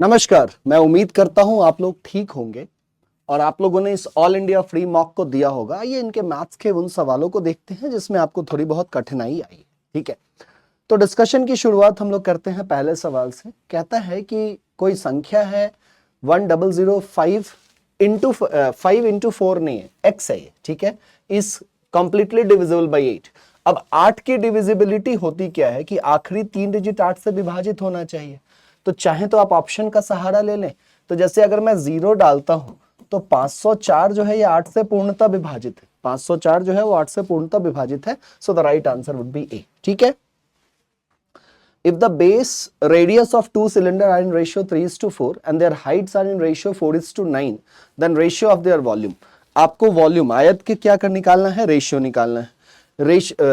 नमस्कार, मैं उम्मीद करता हूं आप लोग ठीक होंगे और आप लोगों ने इस ऑल इंडिया फ्री मॉक को दिया होगा। आइए इनके मैथ्स के उन सवालों को देखते हैं जिसमें आपको थोड़ी बहुत कठिनाई आई। ठीक है, तो डिस्कशन की शुरुआत हम लोग करते हैं पहले सवाल से। कहता है कि कोई संख्या है 1005 इंटू 5 into 4 नहीं है, x है ये। ठीक है, इस कंप्लीटली डिविजिबल बाई 8। अब 8 की डिविजिबिलिटी होती क्या है कि आखिरी 3 डिजिट 8 से विभाजित होना चाहिए। तो चाहे तो आप ऑप्शन का सहारा ले लें। तो जैसे अगर मैं 0 डालता हूं तो 504 जो है ये 8 से पूर्णतः विभाजित है। 504 जो है वो 8 से पूर्णतः विभाजित है। So the right answer would be A. ठीक है, if the base radius of two cylinder are in ratio 3:4 and their heights are in ratio 4:9, then ratio of their volume। आपको वॉल्यूम आयत के क्या कर निकालना है, रेशियो निकालना है।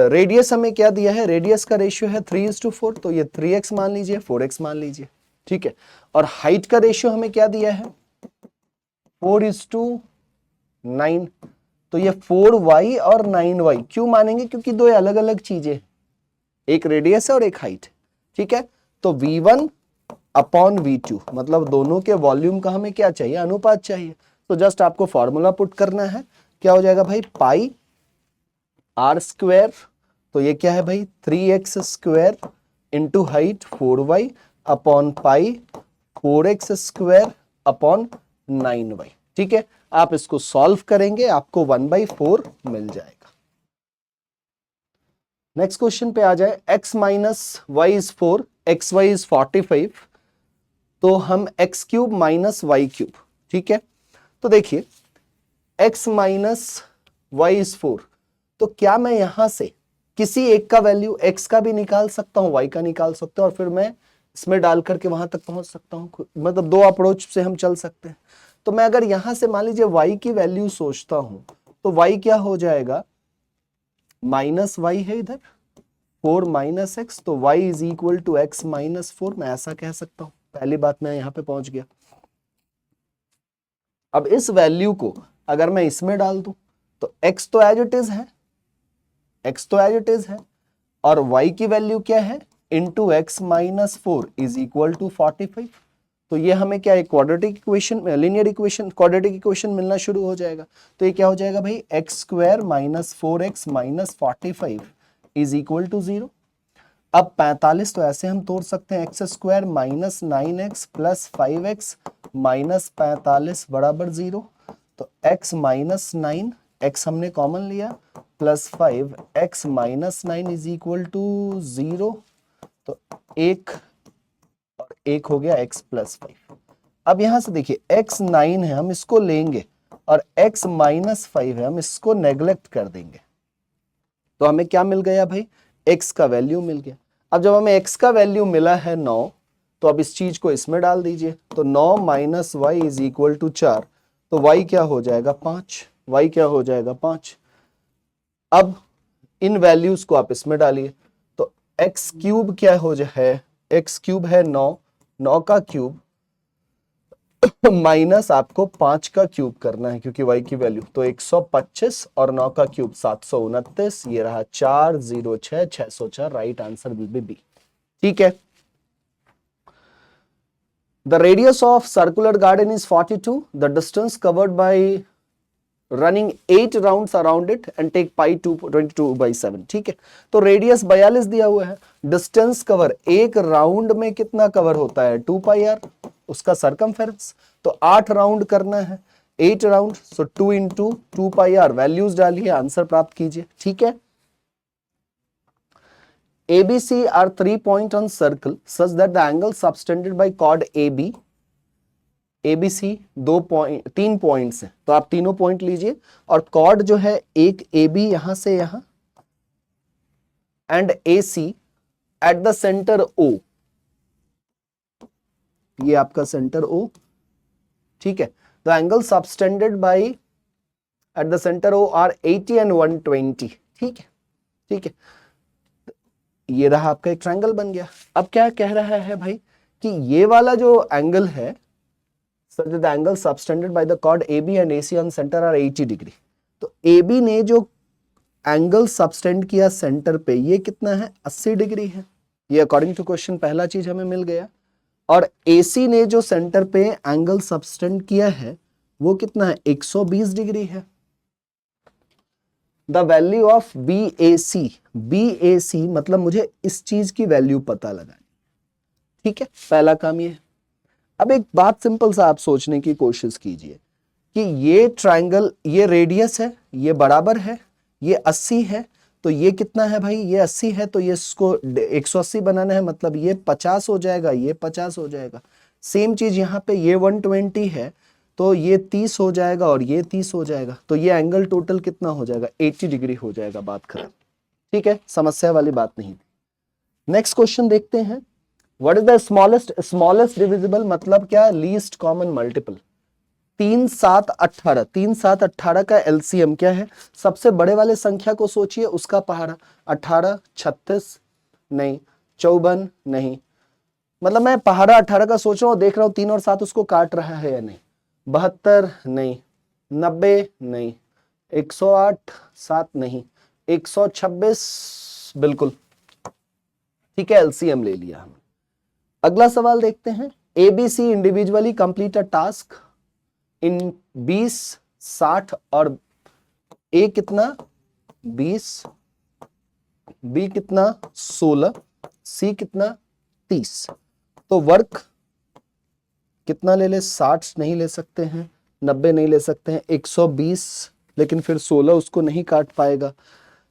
रेडियस हमें क्या दिया है, रेडियस का रेशियो है 3:4, तो ये 3x मान लीजिए, 4x मान लीजिए। ठीक है, और हाइट का रेशियो हमें क्या दिया है, 4:9, तो ये 4y और 9y क्यों मानेंगे, क्योंकि दो अलग अलग चीजें, एक रेडियस है और एक हाइट। ठीक है, तो v1 अपॉन v2 मतलब दोनों के वॉल्यूम का हमें क्या चाहिए, अनुपात चाहिए। तो जस्ट आपको फॉर्मूला पुट करना है, क्या हो जाएगा भाई, पाई आर स्क्वायर, तो ये क्या है भाई 3x square into height 4y upon pi 4x square upon 9y। ठीक है, आप इसको सॉल्व करेंगे, आपको 1/4 मिल जाएगा। नेक्स्ट क्वेश्चन पे आ जाए, x minus y is 4, x y is 45, तो हम x cube minus y cube. ठीक है, तो देखिए x माइनस वाई इज 4, तो क्या मैं यहां से किसी एक का वैल्यू x का भी निकाल सकता हूं, y का निकाल सकता हूं, और फिर मैं इसमें डाल करके वहां तक पहुंच सकता हूं। मतलब दो अप्रोच से हम चल सकते हैं। तो मैं अगर यहां से मान लीजिए y की वैल्यू सोचता हूं, तो y क्या हो जाएगा, माइनस वाई है इधर 4 माइनस एक्स, तो y is equal to x minus 4, मैं ऐसा कह सकता हूं। पहली बात, मैं यहां पे पहुंच गया। अब इस वैल्यू को अगर मैं इसमें डाल दूं तो x तो एज इट इज है, x तो एज इट इज है, और y की वैल्यू क्या है, into x minus 4 is equal to 45। तो ये हमें क्या है, quadratic equation, linear equation, quadratic equation मिलना शुरू हो जाएगा। तो ये क्या हो जाएगा भाई, x square minus 4x minus 45 is equal to 0। अब 45 तो ऐसे हम तोड़ सकते हैं, x square minus 9x plus 5x minus 45 बराबर 0। तो x माइनस 9, x हमने कॉमन लिया, plus 5 x minus 9 is equal to 0। तो एक और एक हो गया x प्लस 5। अब यहां से देखिए x 9 है, हम इसको लेंगे, और x माइनस 5 है, हम इसको नेग्लेक्ट कर देंगे। तो हमें क्या मिल गया भाई, x का वैल्यू मिल गया। अब जब हमें x का वैल्यू मिला है 9, तो अब इस चीज को इसमें डाल दीजिए। तो 9 minus y is equal to 4, तो y क्या हो जाएगा 5, y क्या हो जाएगा 5। अब इन वैल्यूज को आप इसमें डालिए, तो x क्यूब क्या हो जाए, x क्यूब है 9, 9 का क्यूब माइनस आपको 5 का क्यूब करना है क्योंकि y की वैल्यू, तो 125 और 9 का क्यूब 729, ये रहा 406 604, right answer will be B. ठीक है, the radius of circular garden is 42, the distance covered by running 8 rounds around it and take pi 22/7। ठीक है, तो रेडियस 42 दिया हुआ है, डिस्टेंस कवर एक राउंड में कितना कवर होता है 2 पाई आर, उसका सरकमफेरेंस, तो 8 राउंड करना है, 8 round, so 2 into 2 pi r, values डालिए, आंसर प्राप्त कीजिए। ठीक है, ABC are 3 points on circle such that the angle subtended by chord AB, ABC 3 points है, तो आप तीनों पॉइंट लीजिए, और कॉर्ड जो है एक AB यहां से यहां, and AC at the centre O, ये आपका सेंटर O। ठीक है, the angle subtended by at the centre O are 80 and 120। ठीक है, ठीक है, ये रहा आपका एक ट्रायंगल बन गया। अब क्या कह रहा है भाई कि ये वाला जो एंगल है, so the angle subtended by the chord AB and AC on center are 80 degree. तो AB ने जो एंगल सबटेंड किया सेंटर पे, ये कितना है 80 डिग्री है। ये अकॉर्डिंग टू क्वेश्चन पहला चीज हमें मिल गया। और AC ने जो सेंटर पे एंगल सबटेंड किया है वो कितना है, 120 डिग्री है। द वैल्यू ऑफ BAC मतलब मुझे इस चीज की वैल्यू पता लगानी। ठीक है, पहला काम ये है। अब एक बात सिंपल सा आप सोचने की कोशिश कीजिए कि ये ट्रायंगल, ये रेडियस है, ये बराबर है, ये 80 है, तो ये कितना है भाई, ये 80 है, तो ये इसको 180 बनाना है, मतलब ये 50 हो जाएगा, ये 50 हो जाएगा। सेम चीज यहाँ पे ये 120 है, तो ये 30 हो जाएगा और ये 30 हो जाएगा, तो ये एंगल टोटल कितना हो जाएगा, 80 डिग्री हो जाएगा, बात खत्म। ठीक है, समस्या वाली बात नहीं। नेक्स्ट क्वेश्चन देखते हैं। What is the smallest divisible, मतलब क्या, लीस्ट कॉमन मल्टीपल। 3 7 18, 3 7 18 का एलसीएम क्या है, सबसे बड़े वाले संख्या को सोचिए, उसका पहाड़ा। 18 36 नहीं, 54 नहीं, मतलब मैं पहाड़ा 18 का सोच रहा हूँ, देख रहा हूँ 3 और 7 उसको काट रहा है या नहीं। 72 नहीं, 90 नहीं, 108 7 नहीं, 126 बिल्कुल। ठीक है, एलसीएम ले लिया हमने। अगला सवाल देखते हैं। ABC individually complete a task in 20 60 और A कितना 20, B कितना 16, C कितना 30। तो वर्क कितना ले ले, 60 नहीं ले सकते हैं, 90 नहीं ले सकते हैं, 120, लेकिन फिर 16 उसको नहीं काट पाएगा,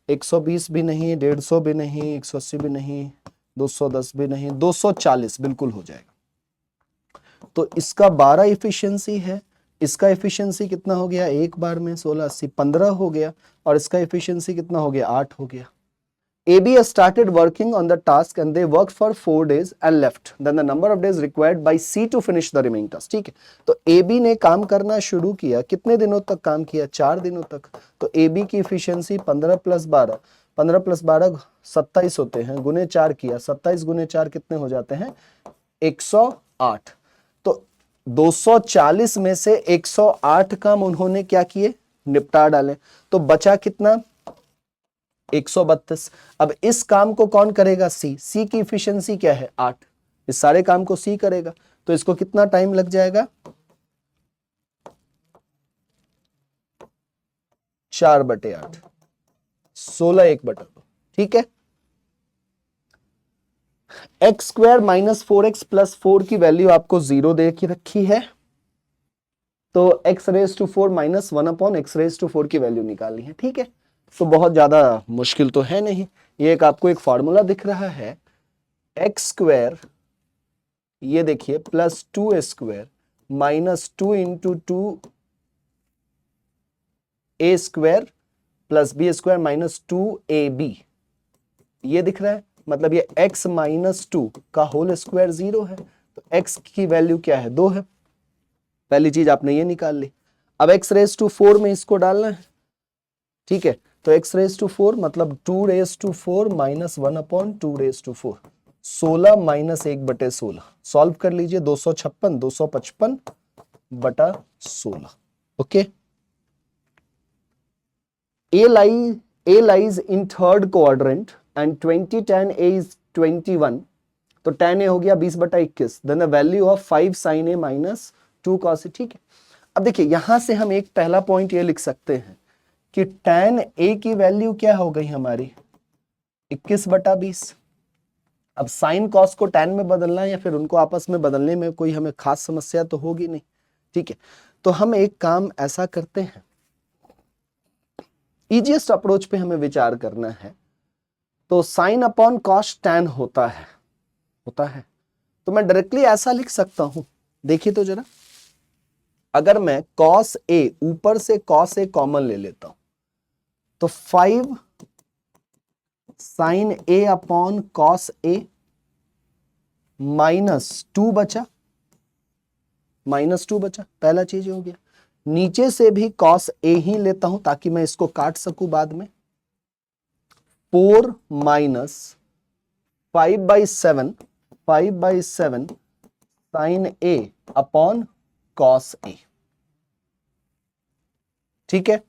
120 भी नहीं, 150 भी नहीं, 180 भी नहीं, 210 भी नहीं, 240 बिल्कुल हो जाएगा। तो इसका 12 इफिशियंसी है, इसका एफिशिएंसी कितना हो गया, एक बार में 16 80 15 हो गया, और इसका एफिशिएंसी कितना हो गया, 8 हो गया। AB started working on the task and they worked for 4 days and left. Then the number of days required by C to finish the remaining task. ठीक है, तो AB ने काम करना शुरू किया, कितने दिनों तक काम किया, 4 दिनों तक। तो AB की एफिशिएंसी 15 + 12, 15 + 12 27 होते हैं, गुने 4 किया, 27 गुने 4 कितने हो जाते हैं, 108। तो 240 में से 108 काम उन्होंने क्या किए, निपटा डाले, तो बचा कितना, 132। अब इस काम को कौन करेगा, सी की इफिशियंसी क्या है, 8। इस सारे काम को सी करेगा, तो इसको कितना टाइम लग जाएगा, 4/8, 16 1/2। ठीक है, x² - 4x + 4 की वैल्यू आपको 0 दे के रखी है, तो x⁴ - 1/x⁴ की वैल्यू निकालनी है। ठीक है, तो बहुत ज्यादा मुश्किल तो है नहीं, ये एक आपको एक फॉर्मूला दिख रहा है, x², ये देखिए, +2a² -2 × 2 a² + b² - 2ab, ये दिख रहा है, मतलब ये x - 2 का होल स्क्वायर 0 है, तो x की वैल्यू क्या है, 2 है। पहली चीज आपने ये निकाल ली। अब x⁴ में इसको डालना है। ठीक है, तो x⁴ मतलब 2⁴ - 1/2⁴, 16 - 1/16 सॉल्व कर लीजिए, 255/16। Okay, A lies in third quadrant and 20 tan A is 21, तो tan A हो गया 20/21, then the value of 5 sin A - 2 cos A। ठीक है, अब देखिए यहां से हम एक पहला पॉइंट ये लिख सकते हैं कि tan A की वैल्यू क्या हो गई हमारी, 21/20। अब साइन कॉस को tan में बदलना है या फिर उनको आपस में बदलने में कोई हमें खास समस्या तो होगी नहीं। ठीक है, तो हम एक काम ऐसा करते हैं, इजीएस्ट अप्रोच पे हमें विचार करना है, तो साइन अपॉन कॉस tan होता है, तो मैं डायरेक्टली ऐसा लिख सकता हूं, देखिए तो जरा, अगर मैं cos A, ऊपर से cos A कॉमन ले लेता हूं, तो 5 sin A upon cos A -2 बचा, -2 बचा, पहला चीज हो गया। नीचे से भी cos A ही लेता हूं ताकि मैं इसको काट सकूं बाद में, 4 - 5/7 sin A upon cos A। ठीक है,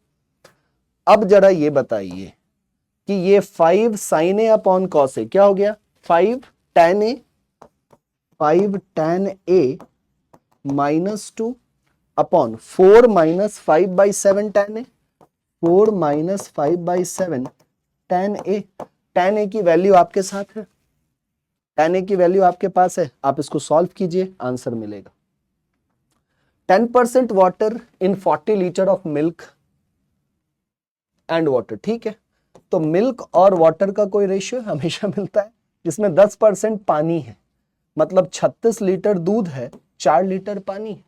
अब जरा ये बताइए कि ये 5 sin A upon cos A क्या हो गया, 5 tan A 5 tan A minus 2 upon 4 minus 5/7 tan A, 4 minus 5/7 tan A। tan A की वैल्यू आपके साथ है, tan A की वैल्यू आपके पास है, आप इसको सॉल्व कीजिए, आंसर मिलेगा 10% water in 40 litre of milk and water. ठीक है, तो मिल्क और वाटर का कोई रेशियो हमेशा मिलता है जिसमें 10% पानी है, मतलब 36 लीटर दूध है, 4 लीटर पानी है।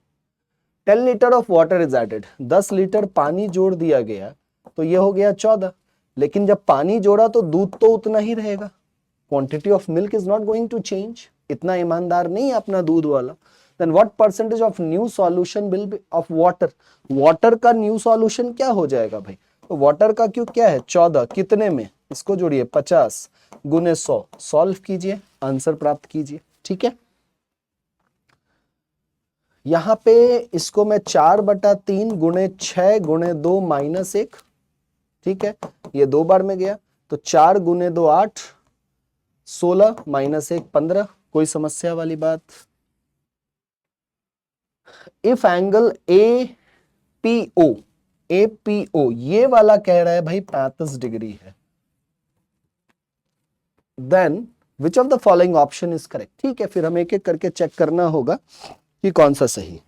10 litre of water is added, 10 litre पानी जोड़ दिया गया तो ये हो गया 14, लेकिन जब पानी जोड़ा तो दूध तो उतना ही रहेगा, quantity of milk is not going to change, इतना ईमानदार नहीं है अपना दूध वाला। Then what percentage of new solution will be of water, water का न्यू सॉल्यूशन क्या हो जाएगा भाई, तो वाटर का क्यों क्या है 14, कितने में, इसको जोड़िए 50 गुने 100, सॉल्व कीजिए, आंसर प्राप्त कीजिए। ठीक है, यहां पे इसको मैं 4/3 गुणे 6 गुणे 2 माइनस 1, ठीक है, ये 2 बार में गया तो 4 गुने 2 8, 16 माइनस 1 15, कोई समस्या वाली बात। इफ एंगल APO ये वाला कह रहा है भाई 35 डिग्री है, then which of the following option is correct. ठीक है, फिर हमें एक एक करके चेक करना होगा कि कौन सा सही।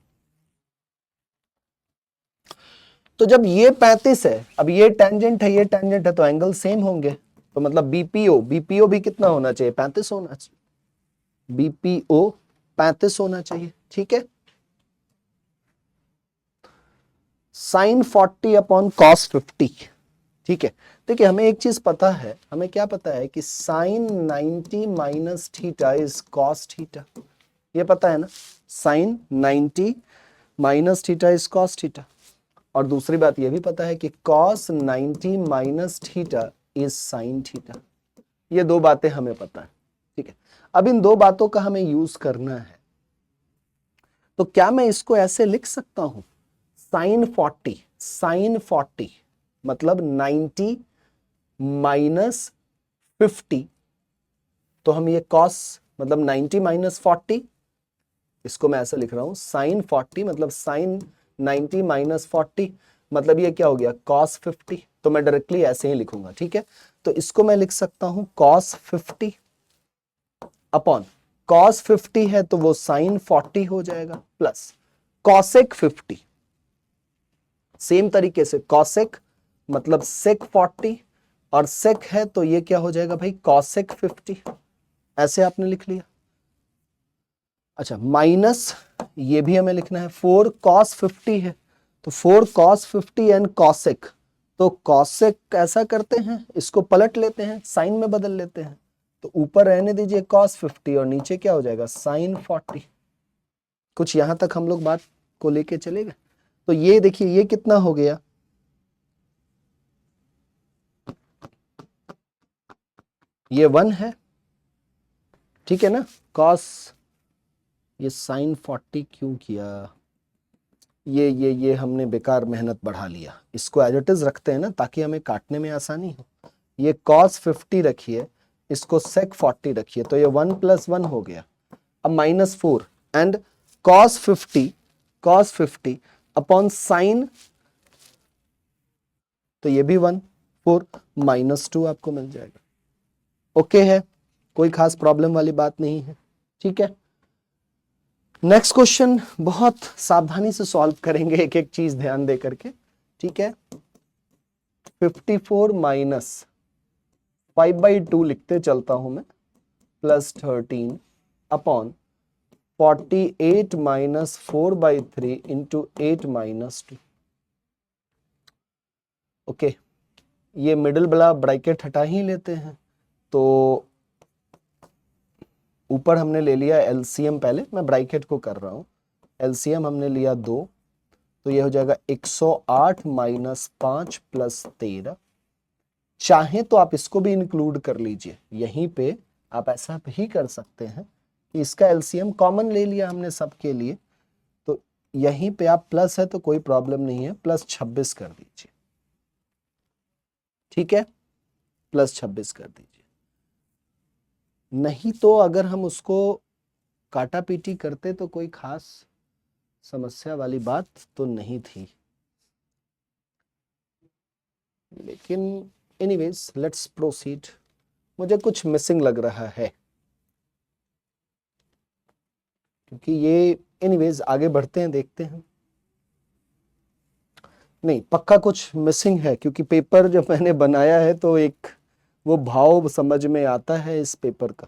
तो जब ये 35 है, अब ये टेंजेंट है, ये टेंजेंट है, तो एंगल सेम होंगे, तो मतलब बीपीओ भी कितना होना चाहिए 35 होना चाहिए, बीपीओ 35 होना चाहिए। ठीक है, साइन 40 अपॉन कॉस 50। ठीक है, देखिए हमें एक चीज पता है, हमें क्या पता है कि sine 90 minus theta is cos theta, ये पता है ना, sine 90 minus theta is cos theta. और दूसरी बात यह भी पता है कि cos 90 minus theta is sine theta, ये दो बातें हमें पता है। ठीक है, अब इन दो बातों का हमें यूज करना है, तो क्या मैं इसको ऐसे लिख सकता हूं, साइन 40 मतलब 90 माइनस 50, तो हम ये cos मतलब 90 माइनस 40, इसको मैं ऐसे लिख रहा हूं साइन 40 मतलब साइन 90 माइनस 40, मतलब ये क्या हो गया cos 50, तो मैं डायरेक्टली ऐसे ही लिखूंगा। ठीक है, तो इसको मैं लिख सकता हूं cos 50 अपॉन cos 50 है तो वो साइन 40 हो जाएगा, प्लस cosec 50, सेम तरीके से cosec मतलब sec 40 और sec है तो ये क्या हो जाएगा भाई cosec 50, ऐसे आपने लिख लिया। अच्छा, माइनस ये भी हमें लिखना है, 4 cos 50 है तो 4 cos 50 एंड cosec, तो cosec ऐसा करते हैं, इसको पलट लेते हैं, साइन में बदल लेते हैं, तो ऊपर रहने दीजिए cos 50 और नीचे क्या हो जाएगा साइन 40। कुछ यहां तक हम लोग बात को लेके चले गए, तो ये देखिए ये कितना हो गया, ये 1 है, ठीक है ना, cos, ये साइन 40 क्यों किया, ये हमने बेकार मेहनत बढ़ा लिया, इसको एज इट इज रखते हैं ना ताकि हमें काटने में आसानी हो। ये cos 50 रखिए, इसको sec 40 रखिए, तो ये 1 + 1 हो गया, अब -4 एंड cos 50 अपॉन साइन, तो ये भी 1 4 -2 आपको मिल जाएगा। ओके है, कोई खास प्रॉब्लम वाली बात नहीं है। ठीक है, नेक्स्ट क्वेश्चन बहुत सावधानी से सॉल्व करेंगे, एक एक चीज ध्यान दे करके। ठीक है, 54 माइनस 5/2 लिखते चलता हूं मैं, plus 13 upon 48 minus 4/3 into 8 minus 2। Okay, ये मिडिल वाला ब्रैकेट हटा ही लेते हैं, तो ऊपर हमने ले लिया एलसीएम, पहले मैं ब्रैकेट को कर रहा हूं, एलसीएम हमने लिया 2, तो ये हो जाएगा 108 माइनस 5 प्लस 13। चाहे तो आप इसको भी इंक्लूड कर लीजिए, यहीं पे आप ऐसा भी कर सकते हैं कि इसका एलसीएम कॉमन ले लिया हमने सबके लिए, तो यहीं पे आप प्लस है तो कोई प्रॉब्लम नहीं है, प्लस 26 कर दीजिए। ठीक है, प्लस 26 कर दीजिए, नहीं तो अगर हम उसको काटा पीटी करते तो कोई खास समस्या वाली बात तो नहीं थी, लेकिन एनीवेज लेट्स प्रोसीड। मुझे कुछ मिसिंग लग रहा है, क्योंकि ये एनीवेज आगे बढ़ते हैं, देखते हैं। नहीं, पक्का कुछ मिसिंग है, क्योंकि पेपर जब मैंने बनाया है तो एक वो भाव समझ में आता है इस पेपर का।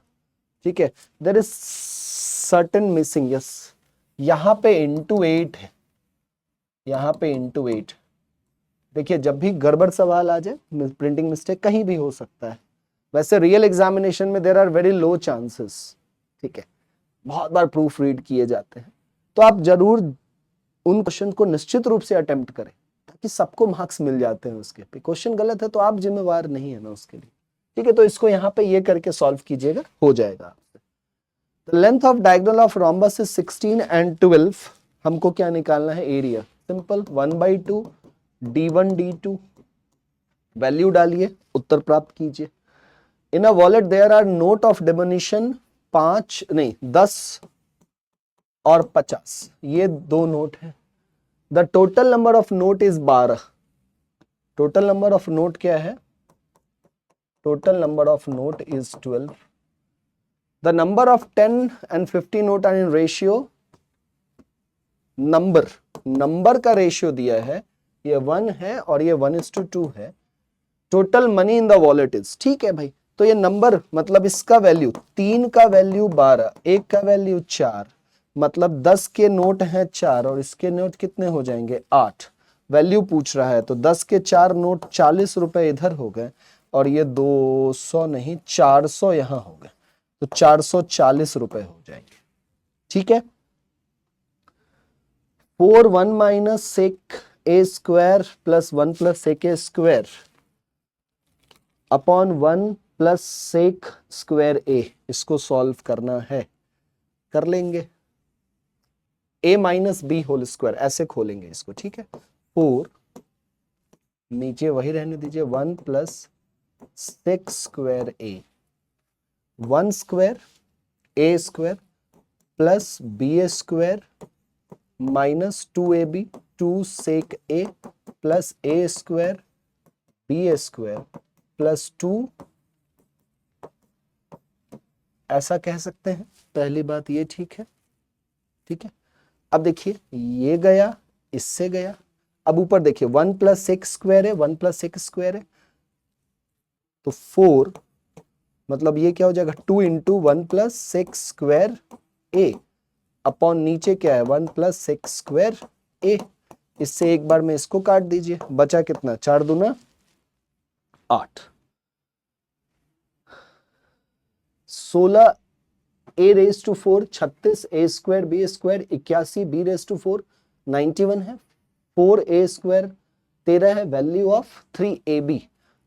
ठीक है, there is certain missing, yes. यहाँ पे इंटू 8 है, यहाँ पे इंटू 8। देखिए, जब भी गड़बड़ सवाल आ जाए, प्रिंटिंग मिस्टेक कहीं भी हो सकता है। वैसे रियल एग्जामिनेशन में there are very low chances. ठीक है, बहुत बार प्रूफ रीड किए जाते हैं, तो आप जरूर उन क्वेश्चन को निश्चित रूप से अटेम्प्ट करें, ताकि सबको मार्क्स मिल जाते हैं उसके पे। क्वेश्चन गलत है तो आप जिम्मेवार नहीं है ना उसके लिए। ठीक है, तो इसको यहाँ पे ये करके सॉल्व कीजिएगा, हो जाएगा आपसे। The length of diagonal of rhombus is 16 and 12। हमको क्या निकालना है? Area. Simple, 1/2 d1 d2, value डालिए, उत्तर प्राप्त कीजिए। In a wallet there are note of denomination 10 और 50, ये 2 नोट है। The total number of note is 12। Total number of note क्या है? Total number of note is 12। The number of 10 and 50 note are in ratio. Number का ratio दिया है, ये 1 है और ये 1:2 है। Total money in the wallet is, ठीक है भाई, तो ये नंबर मतलब इसका वैल्यू 3 का वैल्यू 12, 1 का वैल्यू 4, मतलब 10 के नोट हैं 4 और इसके नोट कितने हो जाएंगे? 8। वैल्यू पूछ रहा है, तो 10 के 4 नोट 40 रुपए इधर हो गए, और ये 200 नहीं 400 यहां हो गए, तो 440 रुपए हो जाएंगे। ठीक है, 4 1 minus sec A square plus 1 plus sec A square upon 1 plus sec square A, इसको सॉल्व करना है, कर लेंगे। a minus B whole square, ऐसे खोलेंगे इसको। ठीक है, 4 नीचे वही रहने दीजिए, 1 plus sec square A, 1 square A square plus B square minus 2ab, 2 sec A plus A square B square plus 2, ऐसा कह सकते हैं। पहली बात ये ठीक है। ठीक है, अब देखिए ये गया, इससे गया, अब ऊपर देखिए 1 प्लस सेक स्क्वायर है, 1 प्लस सेक स्क्वायर है, तो 4 मतलब ये क्या हो जाएगा? 2 इंटू 1 प्लस सेक स्क्वायर ए अपॉन नीचे क्या है? 1 प्लस सेक स्क्वायर ए। इससे एक बार में इसको काट दीजिए, बचा कितना? 4 दूना 8, 16 a raise to 4, 36 a square B square 81 b raise to 4 91 है, 4a स्क्वायर 13 है, वैल्यू ऑफ 3ab।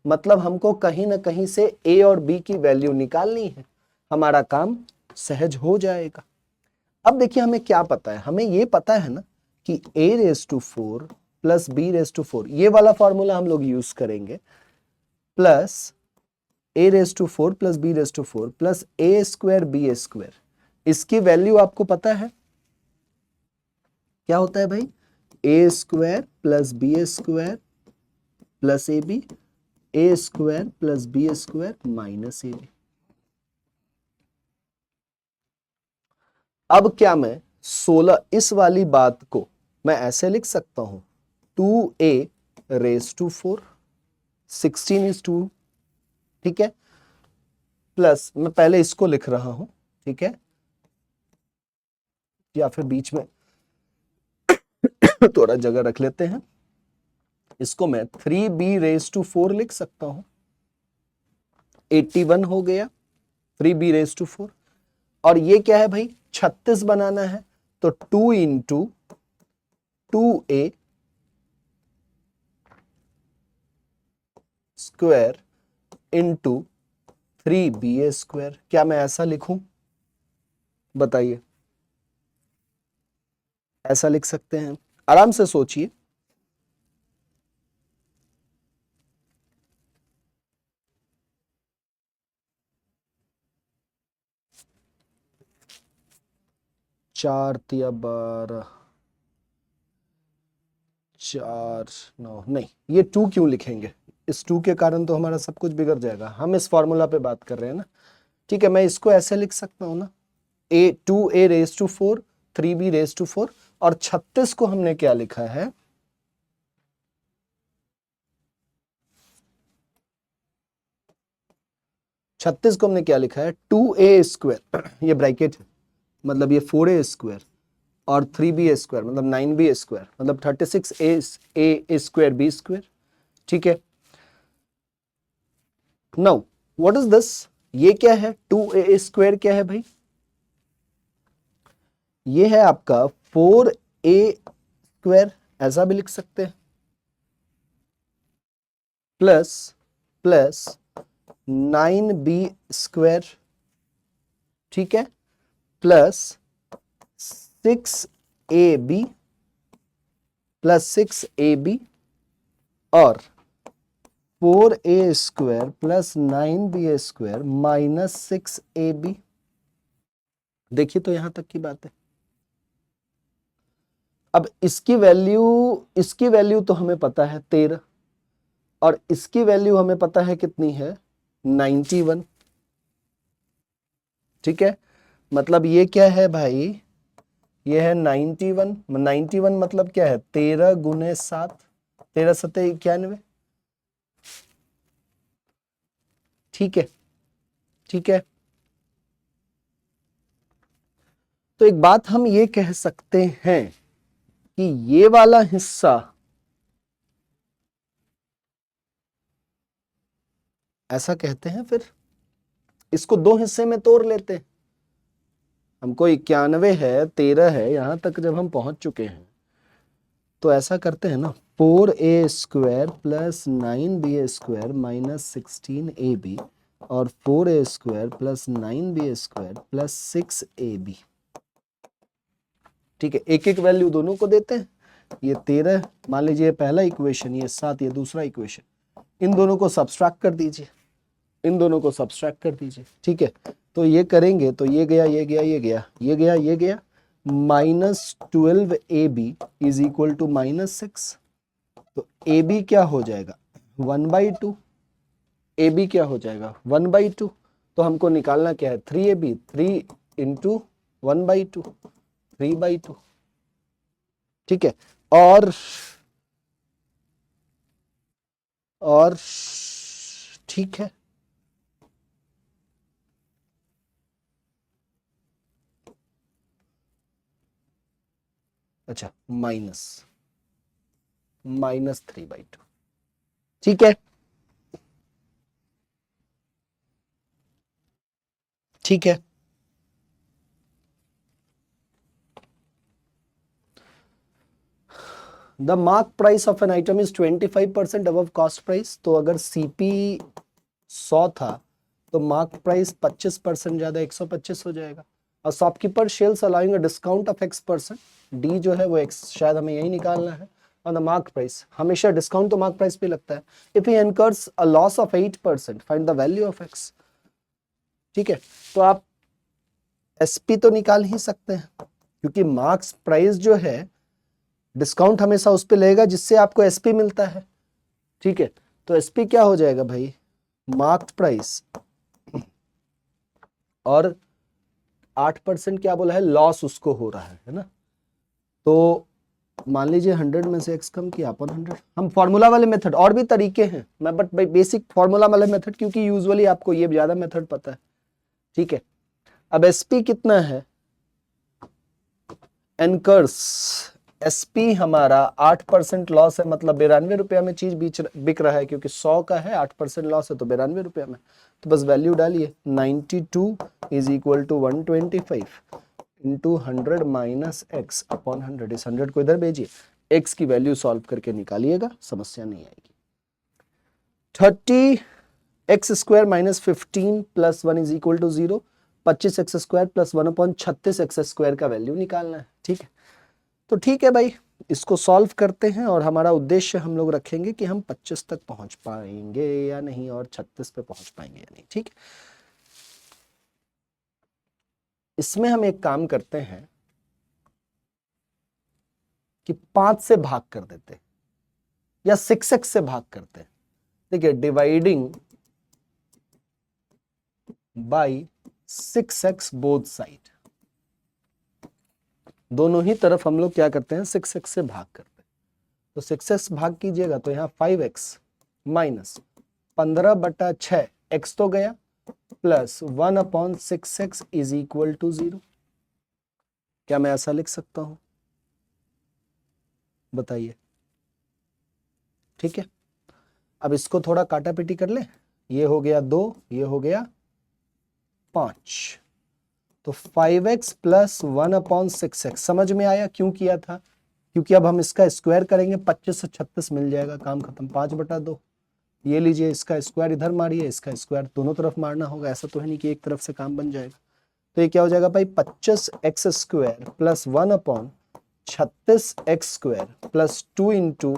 मतलब हमको कहीं ना कहीं से a और b की वैल्यू निकालनी है, हमारा काम सहज हो जाएगा। अब देखिए हमें क्या पता है? हमें ये पता है ना कि a raise to 4 plus b raise to 4, ये वाला फॉर्मूला हम लोग यूज करेंगे, plus a raise to 4 plus b raise to 4 plus a square B square. इसकी वैल्यू आपको पता है क्या होता है भाई? a square plus B square plus a b, a square plus B square minus a b. अब क्या मैं 16 इस वाली बात को मैं ऐसे लिख सकता हूं, 2a रेज टू 4, 16 इज 2, ठीक है, प्लस मैं पहले इसको लिख रहा हूं, ठीक है, या फिर बीच में थोड़ा जगह रख लेते हैं, इसको मैं 3b रेज टू 4 लिख सकता हूं, 81 हो गया 3b रेज टू 4। और ये क्या है भाई? 36 बनाना है, तो 2 into 2a square into 3ba square. क्या मैं ऐसा लिखूं? बताइए, ऐसा लिख सकते हैं? आराम से सोचिए। 4 तिया 12, 4 9, नहीं ये 2 क्यों लिखेंगे, इस 2 के कारण तो हमारा सब कुछ बिगड़ जाएगा। हम इस फॉर्मूला पे बात कर रहे हैं ना, ठीक है। मैं इसको ऐसे लिख सकता हूं ना,2a raise to 4, 3b raise to 4, और 36 को हमने क्या लिखा है, छत्तीस को हमने क्या लिखा है, 2a स्क्वायर, ये ब्रैकेट है, मतलब ये 4a स्क्वायर और 3b स्क्वायर मतलब 9b स्क्वायर, मतलब 36a स्क्वायर b स्क्वायर, ठीक है। नाउ व्हाट इज दिस, ये क्या है, 2a स्क्वायर क्या है भाई, ये है आपका 4a स्क्वायर, ऐसा भी लिख सकते हैं, प्लस प्लस 9b स्क्वायर, ठीक है, प्लस 6ab प्लस 6ab और 4a square plus 9b square minus 6ab। देखिए तो यहां तक की बात है। अब इसकी वैल्यू तो हमें पता है 13, और इसकी वैल्यू हमें पता है कितनी है, 91, ठीक है। मतलब ये क्या है भाई, ये है 91, 91 मतलब क्या है, 13 गुने 7, 13 सत्ते 91, ठीक है, ठीक है। तो एक बात हम ये कह सकते हैं कि ये वाला हिस्सा ऐसा कहते हैं, फिर इसको 2 हिस्से में तोड़ लेते हैं। हमको 91 है, 13 है, यहां तक जब हम पहुंच चुके हैं तो ऐसा करते हैं ना, 4a square plus 9b square minus 16ab और 4a square plus 9b square plus 6ab, ठीक है। एक एक वैल्यू दोनों को देते हैं, ये 13 मान लीजिए पहला इक्वेशन, ये 7 ये दूसरा इक्वेशन, इन दोनों को सब्सट्रैक्ट कर दीजिए, इन दोनों को सब्सट्रैक्ट कर दीजिए, ठीक है। तो ये करेंगे तो ये गया, ये गया, ये गया, ये गया, ये गया, -12ab इज इक्वल टू -6, तो ab क्या हो जाएगा 1/2, ab क्या हो जाएगा 1/2, तो हमको निकालना क्या है 3ab, 3 इंटू 1/2, 3/2, ठीक है। और ठीक है, अच्छा -3/2, ठीक है, ठीक है। The mark price of an item is 25% above cost price, तो अगर सीपी 100 था तो मार्क प्राइस 25% ज्यादा 125 हो जाएगा। और shopkeeper sells allowing a discount of x%, D जो है वो x, शायद हमें यही निकालना है। और द मार्क प्राइस, हमेशा डिस्काउंट तो मार्क प्राइस पे लगता है। If he incurs a loss of 8%, find the value of x, ठीक है। तो आप एसपी तो निकाल ही सकते हैं, क्योंकि मार्क्स प्राइस जो है डिस्काउंट हमेशा उस पे लगेगा जिससे आपको एसपी मिलता है, ठीक है। तो एसपी क्या हो जाएगा भाई, मार्क प्राइस और 8% क्या बोला है, लॉस उसको हो रहा है ना। तो मान लीजिए 100 में से x कम किया अपन 100, हम फॉर्मूला वाले मेथड, और भी तरीके हैं, मैं बट बेसिक फॉर्मूला वाले मेथड, क्योंकि यूजुअली आपको ये ज्यादा मेथड पता है, ठीक है। अब एसपी कितना है, एनकर्स एसपी हमारा 8% लॉस है, मतलब 92 रुपया में चीज बिक रहा है, क्योंकि 100 का है, 8% लॉस है तो 92 रुपया में। तो बस वैल्यू डालिए, 92 is equal to 125 into 100 minus x upon 100, इस 100 को इधर भेजिए, एक्स की वैल्यू सॉल्व करके निकालिएगा, समस्या नहीं आएगी। 30 x square minus 15 plus 1 is equal to 0, 25 x square plus 1 upon 36 x square का वैल्यू निकालना है, ठीक है। तो ठीक है भाई, इसको सॉल्व करते हैं, और हमारा उद्देश्य हम लोग रखेंगे कि हम 25 तक पहुंच पाएंगे या नहीं, और 36 पे पहुंच पाएंगे या नहीं, ठीक है। इसमें हम एक काम करते हैं, कि 5 से भाग कर देते या 6x से भाग करते हैं। देखिए dividing by 6x both side, दोनों ही तरफ हम लोग क्या करते हैं 6x से भाग करते हैं। तो 6x भाग कीजिएगा तो यहाँ 5x माइनस 15/6 x तो गया plus 1/6x is equal to 0। क्या मैं ऐसा लिख सकता हूं? बताइए। ठीक है, अब इसको थोड़ा काटा पीटी कर ले। ये हो गया 2, ये हो गया 5, तो 5x प्लस 1/6x। समझ में आया क्यों किया था? क्योंकि अब हम इसका स्क्वायर करेंगे, 25 से 36 मिल जाएगा, काम खत्म। 5/2 ये लीजिए, इसका स्क्वायर इधर मारिए, इसका स्क्वायर दोनों तरफ मारना होगा, ऐसा तो है नहीं कि एक तरफ से काम बन जाएगा। तो ये क्या हो जाएगा भाई, 25x² plus 1/36x² plus 2 into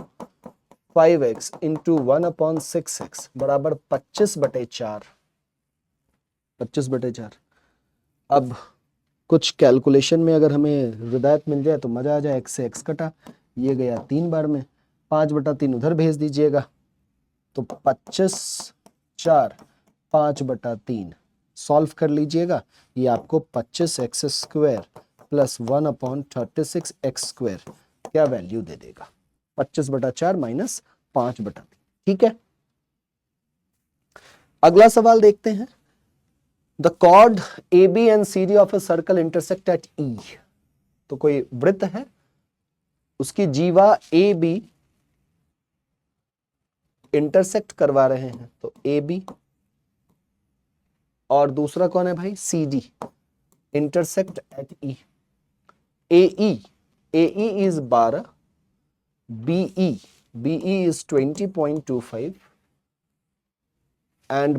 5x into 1/6x बराबर 25/4। 25/4। अब कुछ कैलकुलेशन में अगर हमें हिदायत मिल जाए तो मजा आ जाए। x से x कटा, ये गया 3 बार में, 5/3 उधर भेज दीजिएगा, तो 25/4 5/3 सॉल्व कर लीजिएगा। ये आपको 25x² प्लस 1/36x² क्या वैल्यू दे देगा? 25/4 माइनस 5/3। ठीक है, अगला सवाल देखते हैं। The chord AB and CD of a circle intersect at E। तो कोई वृत्त है, उसकी जीवा AB इंटरसेक्ट करवा रहे हैं, तो AB, और दूसरा कौन है भाई, CD intersect at E। AE is 12, BE is 20.25 and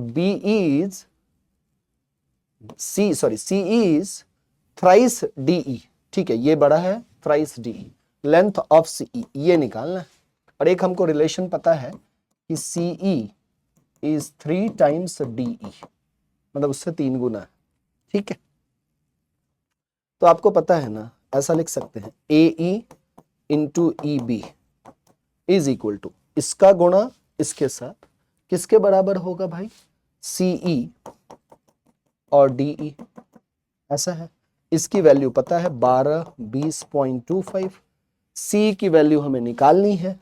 CE is thrice DE। ठीक है, ये बड़ा है thrice DE, length of CE ये निकालना है। और एक हमको रिलेशन पता है कि CE is 3 times DE, मतलब उससे 3 गुना है। ठीक है, तो आपको पता है ना, ऐसा लिख सकते हैं AE into EB is equal to इसका गुणा इसके साथ किसके बराबर होगा भाई, CE और DE। ऐसा है, इसकी वैल्यू पता है 12 20.25, CE की वैल्यू हमें निकालनी है,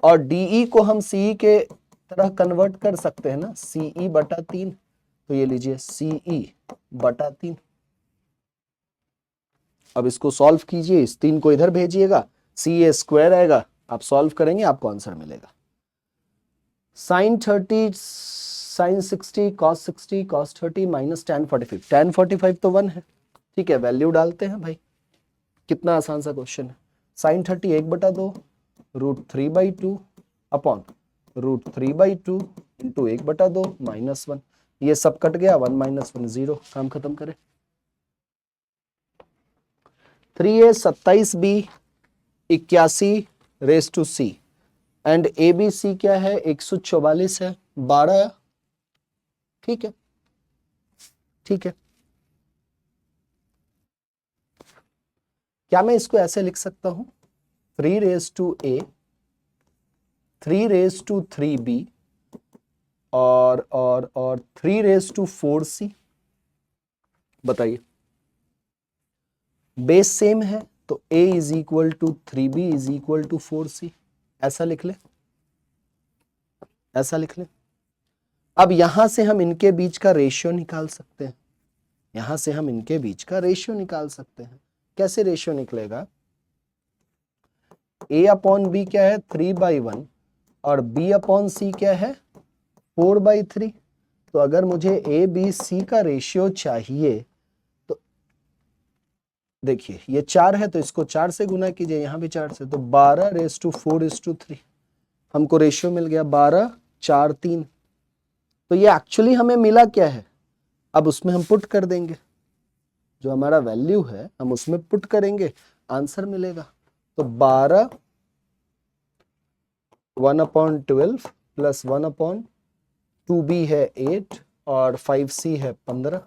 और DE को हम CE के तरह कन्वर्ट कर सकते हैं ना, CE/3। तो ये लीजिए CE/3। अब इसको सॉल्व कीजिए, इस 3 को इधर भेजिएगा, CA² आएगा, आप सॉल्व करेंगे आपको आंसर मिलेगा। sin 30 sin 60 cos 60 cos 30 minus tan 45। tan 45 तो 1 है। ठीक है, वैल्यू डालते हैं भाई, कितना आसान सा क्वेश्चन है। sin 30 1/2 √3/2 अपॉन √3/2 इंटू 1/2 -1, ये सब कट गया, 1 - 1 0, काम खत्म करें। 3A 27B 81 raise to C and ABC क्या है 144 है 12। ठीक है, ठीक है, क्या मैं इसको ऐसे लिख सकता हूं, 3 raise to A 3 raise to 3B और 3 रेज टू 4C। बताइए, बेस सेम है तो A is equal to 3B is equal to 4C, ऐसा लिख ले, ऐसा लिख ले। अब यहां से हम इनके बीच का रेशियो निकाल सकते हैं, यहां से हम इनके बीच का रेशियो निकाल सकते हैं। कैसे रेशियो निकलेगा, A/B क्या है 3/1 और B/C क्या है 4/3। तो अगर मुझे ABC का रेशियो चाहिए तो देखिए ये 4 है तो इसको 4 से गुना कीजिए, यहां भी 4 से, तो 12:4:3 हमको रेशियो मिल गया 12 4 3। तो ये एक्चुअली हमें मिला क्या है, अब उसमें हम पुट कर देंगे, जो हमारा वैल्यू है हम उसमें पुट करेंगे, आंसर मिलेगा। तो 12 1/12 प्लस 1/2B है 8 और 5C है 15।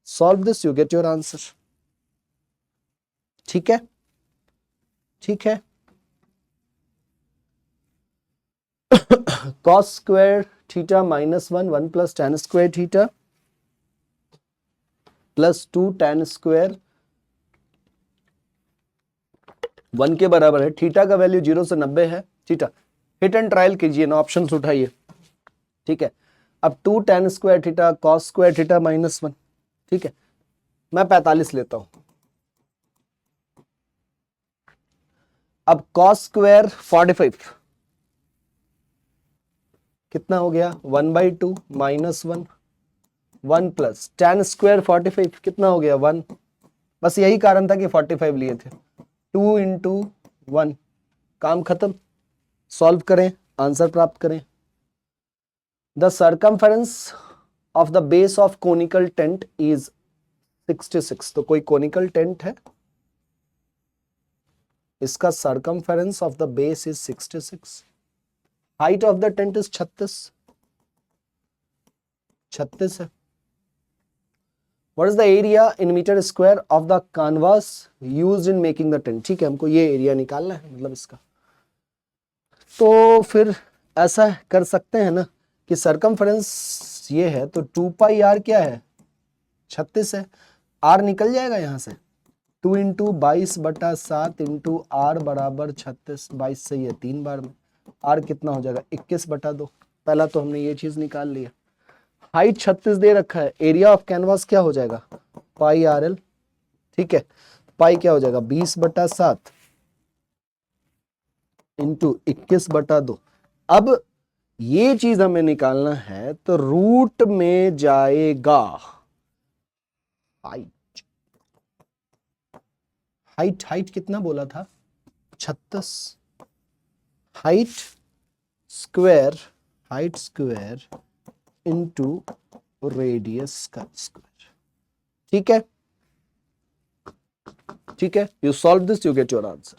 Solve this, you get your answer. ठीक है, ठीक है। cos square theta minus 1 plus tan square theta plus 2 tan square 1 के बराबर है। थीटा का वैल्यू 0 से 90 है। थीटा हिट एंड ट्रायल कीजिए ना, ऑप्शंस उठाइए। ठीक है, अब 2 tan square theta cos square theta minus 1। ठीक है, मैं 45 लेता हूं। अब cos स्क्वायर 45 कितना हो गया 1/2 माइनस 1 प्लस tan स्क्वायर 45 कितना हो गया 1। बस यही कारण था कि 45 लिए थे। 2 इंटू 1, काम खत्म। सॉल्व करें, आंसर प्राप्त करें। The circumference of the base of conical tent is 66। तो कोई कोनिकल टेंट है, इसका circumference of the base is 66। Height of the tent is 36 है। What is the area in meter square of the canvas used in making the tent? ठीक है, हमको ये area निकालना है, मतलब इसका। तो फिर ऐसा कर सकते हैं ना कि सरकमफेरेंस ये है तो 2 पाई आर क्या है 36 है। आर निकल जाएगा यहां से, 2 इंटू 22/7 इंटू आर बराबर 36। 22 से ये 3 बार में आर कितना हो जाएगा 21/2। पहला तो हमने ये चीज निकाल लिया। हाइट 36 दे रखा है, एरिया ऑफ कैनवास क्या हो जाएगा पाई आर एल। ठीक है, पाई क्या हो जाएगा 20/7 इंटू 21/2। अब ये चीज हमें निकालना है तो रूट में जाएगा हाइट। हाइट कितना बोला था 36। हाइट स्क्वायर इंटू रेडियस का स्क्वायर। ठीक है, ठीक है, you solve this, you get your answer.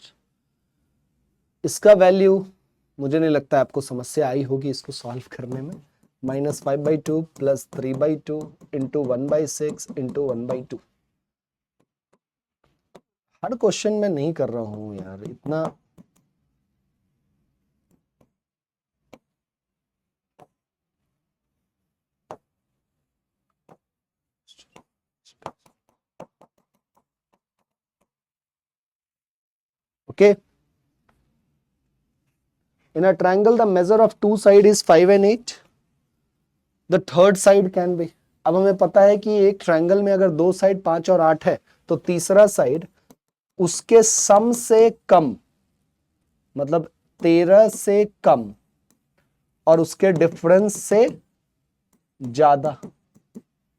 इसका वैल्यू मुझे नहीं लगता आपको समस्या आई होगी इसको सॉल्व करने में। -5/2 प्लस 3/2 इंटू 1/6 इंटू 1/2। हर क्वेश्चन में नहीं कर रहा हूं यार इतना। Okay, in a triangle the measure of two side is 5 and 8, the third side can be। अब हमें पता है कि एक ट्रायंगल में अगर दो साइड 5 और 8 है तो तीसरा साइड उसके सम से कम, मतलब 13 से कम और उसके डिफरेंस से ज्यादा।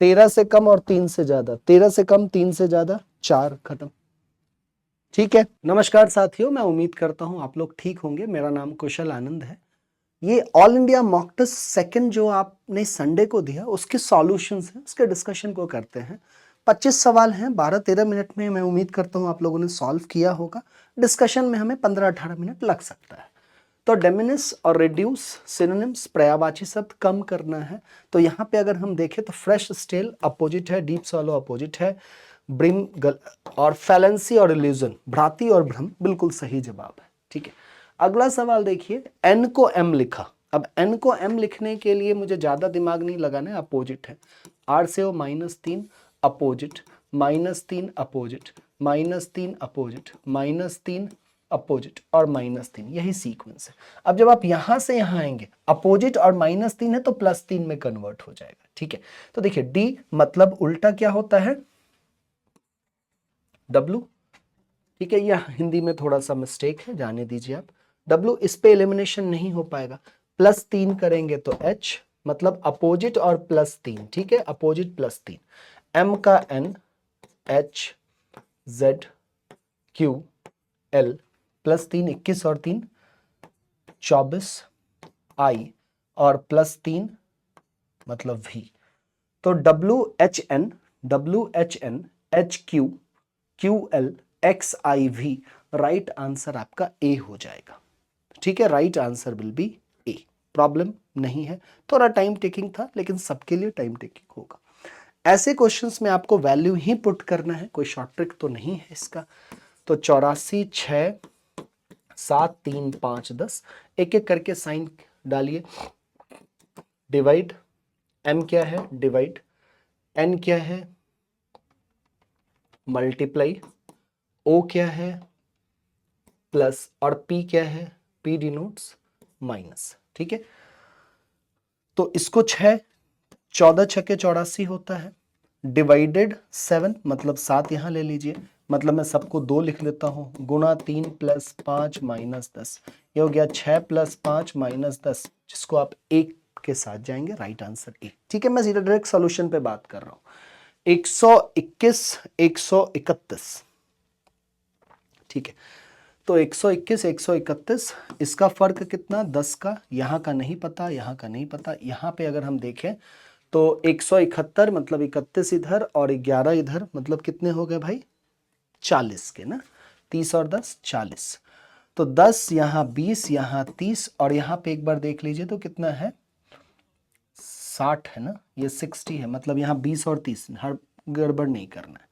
13 से कम और 3 से ज्यादा, 13 से कम 3 से ज्यादा 4, खत्म। ठीक है, नमस्कार साथियों, मैं उम्मीद करता हूं आप लोग ठीक होंगे। मेरा नाम कुशल आनंद है। ये all India mock test second जो आपने संडे को दिया उसके सॉल्यूशंस हैं, उसके डिस्कशन को करते हैं। 25 सवाल हैं, 12-13 मिनट में मैं उम्मीद करता हूं आप लोगों ने सॉल्व किया होगा। डिस्कशन में हमें 15-18 मिनट लग सकता है। तो डिमिनिश और रिड्यूस, सिनोनिम्स, पर्यायवाची शब्द कम करना है। तो यहाँ पे अगर हम देखें तो फ्रेश स्टेल अपोजिट है, डीप सॉलो अपोजिट है, ब्रिम और फैलेंसी और इल्यूजन, भ्रांति और भ्रम बिल्कुल सही जवाब है। ठीक है, अगला सवाल देखिए, एन को एम लिखा। अब एन को एम लिखने के लिए मुझे ज्यादा दिमाग नहीं लगाना है, अपोजिट है। आर से वो -3 अपोजिट, -3 अपोजिट, -3 अपोजिट, -3 अपोजिट और -3, यही सीक्वेंस है। अब जब आप यहां से यहां आएंगे, अपोजिट और -3 है तो +3 में कन्वर्ट हो जाएगा। ठीक है, तो देखिए डी मतलब उल्टा क्या होता है W। ठीक है, यह हिंदी में थोड़ा सा मिस्टेक है, जाने दीजिए आप। W इस पे एलिमिनेशन नहीं हो पाएगा। +3 करेंगे तो H मतलब अपोजिट और +3। ठीक है, अपोजिट +3। M का N, H Z Q L +3 21 और 3 24 I और +3 मतलब V। तो WHN HQ QL XIV right answer आपका ए हो जाएगा। ठीक है, right answer will B A. Problem नहीं है, थोड़ा टाइम टेकिंग था लेकिन सबके लिए टाइम टेकिंग होगा। ऐसे क्वेश्चंस में आपको वैल्यू ही पुट करना है, कोई शॉर्ट ट्रिक तो नहीं है इसका। तो 84 6 7 3 5 10, एक एक करके साइन डालिए। डिवाइड, m क्या है डिवाइड, n क्या है मल्टीप्लाई, o क्या है प्लस, और p क्या है, p डिनोट्स माइनस। ठीक है, तो इसको 6 14 छक्के 84 होता है, डिवाइडेड 7 मतलब 7 यहां ले लीजिए, मतलब मैं सबको 2 लिख लेता हूं, गुणा 3 प्लस 5 माइनस 10, ये हो गया 6 प्लस 5 माइनस 10, जिसको आप 1 के साथ जाएंगे, राइट आंसर ए। ठीक है, मैं सीधा डायरेक्ट सॉल्यूशन पे बात कर रहा हूं। 121 131, ठीक है, तो 121 131, इसका फर्क कितना 10 का, यहां का नहीं पता, यहां का नहीं पता, यहां पे अगर हम देखें तो 171 मतलब 31 इधर और 11 इधर, मतलब कितने हो गए भाई 40 के ना, 30 और 10 40, तो 10 यहाँ 20 यहाँ 30 और यहाँ पे एक बार देख लीजिए तो कितना है 60 है ना, ये 60 है, मतलब यहाँ 20 और 30, हर गड़बड़ नहीं करना है।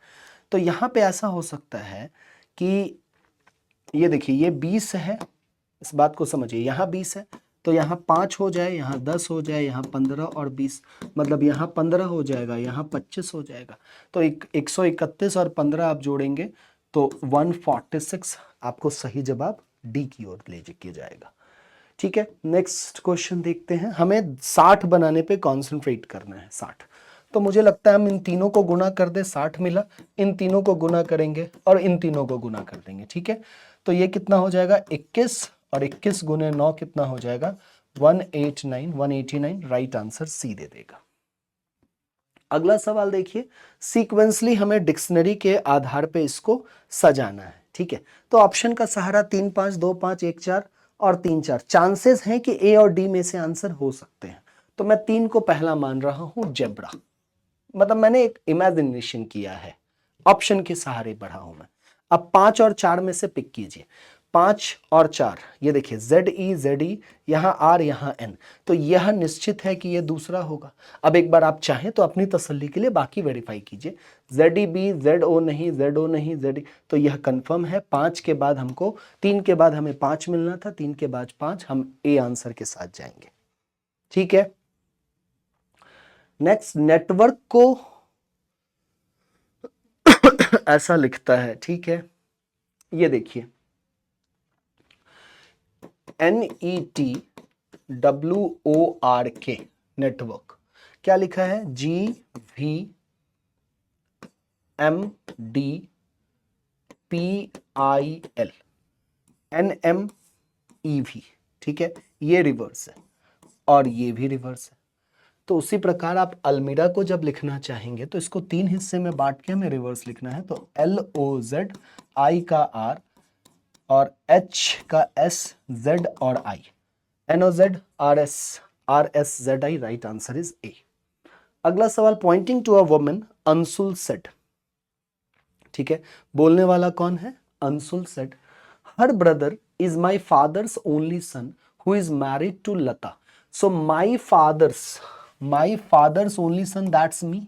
तो यहाँ पे ऐसा हो सकता है कि ये देखिए ये 20 है, इस बात को समझिए, यहाँ 20 है तो यहाँ 5 हो जाए, यहाँ 10 हो जाए, यहाँ 15 और 20, मतलब यहाँ 15 हो जाएगा, यहाँ 25 हो जाएगा, तो 131 और 15 आप जोड़ेंगे तो 146, आपको सही जवाब डी की ओर ले के जाएगा। ठीक है, नेक्स्ट क्वेश्चन देखते हैं। हमें 60 बनाने पे कॉन्सेंट्रेट करना है, 60, तो मुझे लगता है हम इन तीनों को गुना कर दे, 60 मिला, इन तीनों को गुना करेंगे और इन तीनों को गुना कर देंगे। ठीक है, तो ये कितना हो जाएगा 21 और 21 गुने 9 कितना हो जाएगा 189, 189, राइट आंसर सी दे देगा। अगला सवाल देखिए, सीक्वेंसली हमें डिक्शनरी के आधार पे इसको सजाना है। ठीक है, तो ऑप्शन का सहारा 3 5 2 5 1 4 और 3 4, चांसेस हैं कि ए और डी में से आंसर हो सकते हैं, तो मैं 3 को पहला मान रहा हूं जेब्रा, मतलब मैंने एक इमेजिनेशन किया है, ऑप्शन के सहारे बढ़ा हूं मैं। अब 5 और 4 में से पिक कीजिए, 5 और 4, ये देखिए ZE यहाँ R यहाँ N, तो यह निश्चित है कि यह दूसरा होगा। अब एक बार आप चाहें तो अपनी तसल्ली के लिए बाकी वेरीफाई कीजिए, ZEB ZO नहीं, ZO नहीं, ZE, तो यह कंफर्म है। 5 के बाद हमको 3 के बाद हमें 5 मिलना था, 3 के बाद 5, हम ए आंसर के साथ जाएंगे। ठीक है, नेक्स्ट, नेटवर्क को ऐसा लिखता है, ठीक है, ये देखिए NETWORK नेटवर्क, क्या लिखा है GVMDPIL NMEV, ठीक है, ये रिवर्स है और ये भी रिवर्स है। तो उसी प्रकार आप अलमीरा को जब लिखना चाहेंगे तो इसको 3 हिस्से में बांट के हमें रिवर्स लिखना है, तो LOZ, I का R और H का S, Z और I, NOZ RSZI, right answer is A. अगला सवाल, pointing to a woman Anshul said, ठीक है, बोलने वाला कौन है Anshul said, her brother is my father's only son who is married to Lata, so my father's only son that's me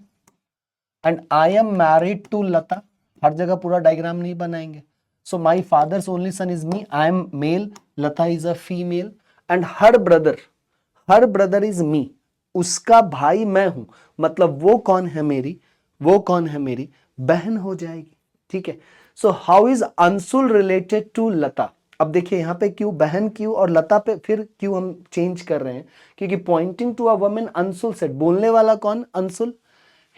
and I am married to Lata, हर जगह पूरा डायग्राम नहीं बनाएंगे, so my father's only son is me, I am male, Lata is a female, and her brother is me, उसका भाई मैं हूं, मतलब वो कौन है मेरी बहन हो जाएगी। ठीक है, so how is Anshul related to Lata, अब देखिए यहां पे क्यों बहन क्यों और लता पे फिर क्यों हम चेंज कर रहे हैं, क्योंकि pointing to a woman Anshul said, बोलने वाला कौन अंशुल,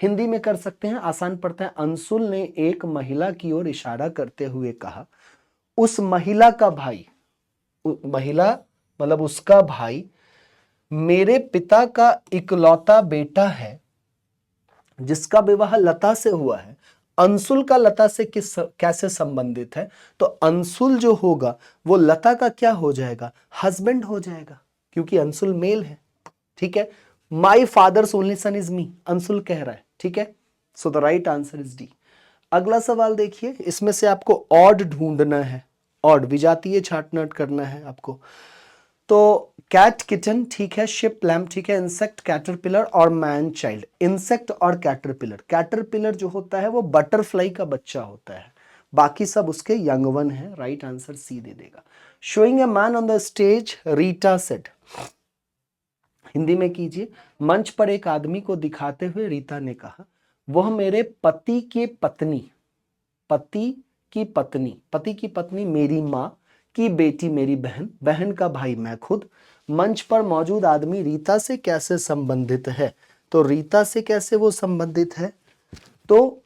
हिंदी में कर सकते हैं, आसान पड़ता है, अंशुल ने एक महिला की ओर इशारा करते हुए कहा, उस महिला का भाई, महिला मतलब उसका भाई मेरे पिता का इकलौता बेटा है जिसका विवाह लता से हुआ है, अंशुल का लता से कैसे संबंधित है, तो अंशुल जो होगा वो लता का क्या हो जाएगा, हस्बैंड हो जाएगा, क्योंकि अंशुल मेल है। ठीक है, माई फादर्स ओनली सन इज मी, अंशुल कह रहा है। ठीक है, so the right answer is D. अगला सवाल देखिए, इसमें से आपको ऑड ढूंढना है, ऑड विजातीय छांटनट करना है आपको, तो कैट किटन, ठीक है, शिप लैम्प, ठीक है, इंसेक्ट कैटरपिलर और मैन चाइल्ड, इंसेक्ट और कैटरपिलर जो होता है वो बटरफ्लाई का बच्चा होता है, बाकी सब उसके यंग वन है। राइट आंसर सी दे देगा। Showing a man on the stage Rita said, Hindi में कीजिए। मंच पर एक आदमी को दिखाते हुए रीता ने कहा, वह मेरे पति की पत्नी, पति की पत्नी, पति की पत्नी मेरी माँ की बेटी मेरी बहन, बहन का भाई मैं खुद, मंच पर मौजूद आदमी रीता से कैसे संबंधित है। तो रीता से कैसे वो संबंधित है, तो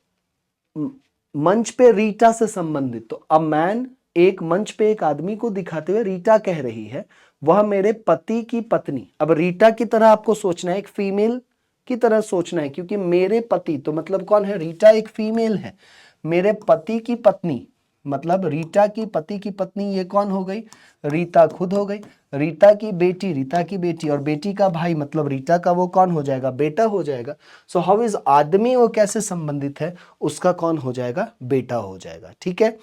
मंच पे रीटा से संबंधित। तो अ मैन, एक मंच पे एक आदमी को दिखाते हुए रीटा कह रही है वह मेरे पति की पत्नी। अब रीटा की तरह आपको सोचना है, एक फीमेल की तरह सोचना है, क्योंकि मेरे पति तो मतलब कौन है, रीटा एक फीमेल है। मेरे पति की पत्नी मतलब रीटा की पति की पत्नी, ये कौन हो गई, रीता खुद हो गई। रीता की बेटी, और बेटी का भाई मतलब रीटा का वो कौन हो जाएगा, बेटा हो जाएगा। सो हाउ इज आदमी वो कैसे संबंधित है, उसका कौन हो जाएगा, बेटा हो जाएगा। ठीक है,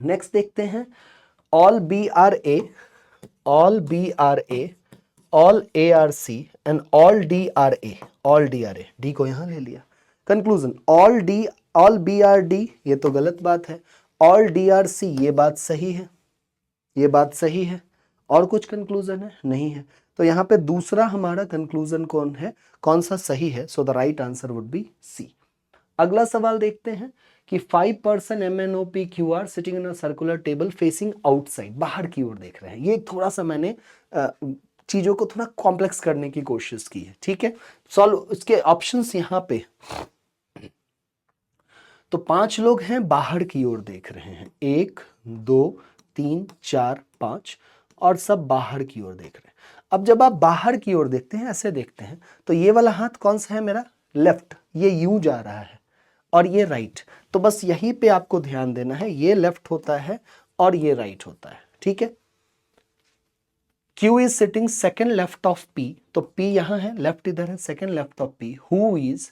नेक्स्ट देखते हैं। All B are A, all B are A, all A are C and all D are A, all D are A, D को यहां ले लिया। Conclusion, all D, all B are D ये तो गलत बात है, ऑल डी आर सी ये बात सही है, ये बात सही है। और कुछ कंक्लूजन है, नहीं है। तो यहां पे दूसरा हमारा कंक्लूजन कौन है, कौन सा सही है। So the right answer would be C. अगला सवाल देखते हैं कि 5 person MNOPQR sitting in a circular table facing outside, बाहर की ओर देख रहे हैं। ये थोड़ा सा मैंने चीजों को थोड़ा कॉम्प्लेक्स करने की कोशिश की है। ठीक है, सॉल्व इसके ऑप्शंस यहां पे। तो 5 लोग हैं, बाहर की ओर देख रहे हैं, 1 2 3 4 5, और सब बाहर की ओर देख रहे हैं। अब जब आप बाहर की ओर देखते हैं, ऐसे देखते हैं, तो ये वाला हाथ कौन सा है मेरा, लेफ्ट, ये यूं जा रहा है, और ये राइट। तो बस यहीं पे आपको ध्यान देना है, ये लेफ्ट होता है और ये राइट होता है। ठीक है, Q is sitting second left of P, तो P यहां है, लेफ्ट इधर है, second left of P। Who is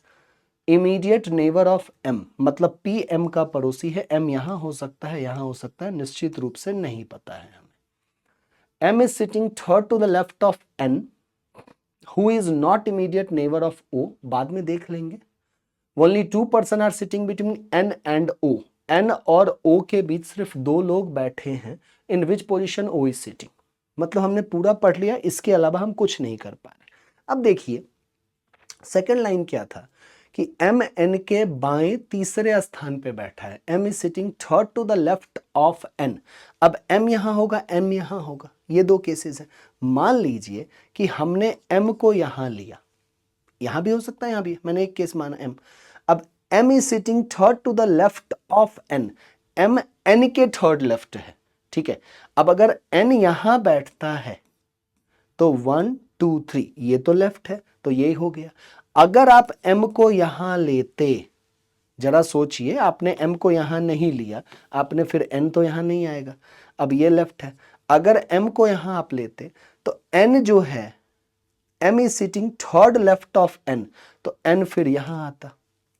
immediate neighbour of M, मतलब P M का पड़ोसी है। M यहां हो सकता है, यहां हो सकता है, निश्चित रूप से नहीं पता है हमें। M is sitting third to the left of N, who is not immediate neighbour of O, बाद में देख लेंगे। Only 2 person are sitting between N and O. N और O के बीच सिर्फ 2 लोग बैठे हैं। In which position O is sitting? मतलब हमने पूरा पढ़ लिया, इसके अलावा हम कुछ नहीं कर पा रहे। अब देखिए सेकेंड लाइन क्या था कि M N के बाएं तीसरे स्थान पे बैठा है। M is sitting third to the left of N. अब M यहां होगा, M यहां होगा, ये दो केसेस है। मान लीजिए कि हमने M को यहां लिया, यहां भी हो सकता है, यहां भी, मैंने एक केस माना M। अब M is sitting third to the left of N, M N के थर्ड लेफ्ट है। ठीक है, अब अगर N यहां बैठता है तो 1 2 3 ये तो लेफ्ट है, तो ये हो गया। अगर आप M को यहां लेते, जरा सोचिए, आपने M को यहां नहीं लिया, आपने फिर N तो यहां नहीं आएगा। अब ये लेफ्ट है, अगर M को यहां आप लेते तो N जो है, M is sitting third left of N, तो N फिर यहां आता।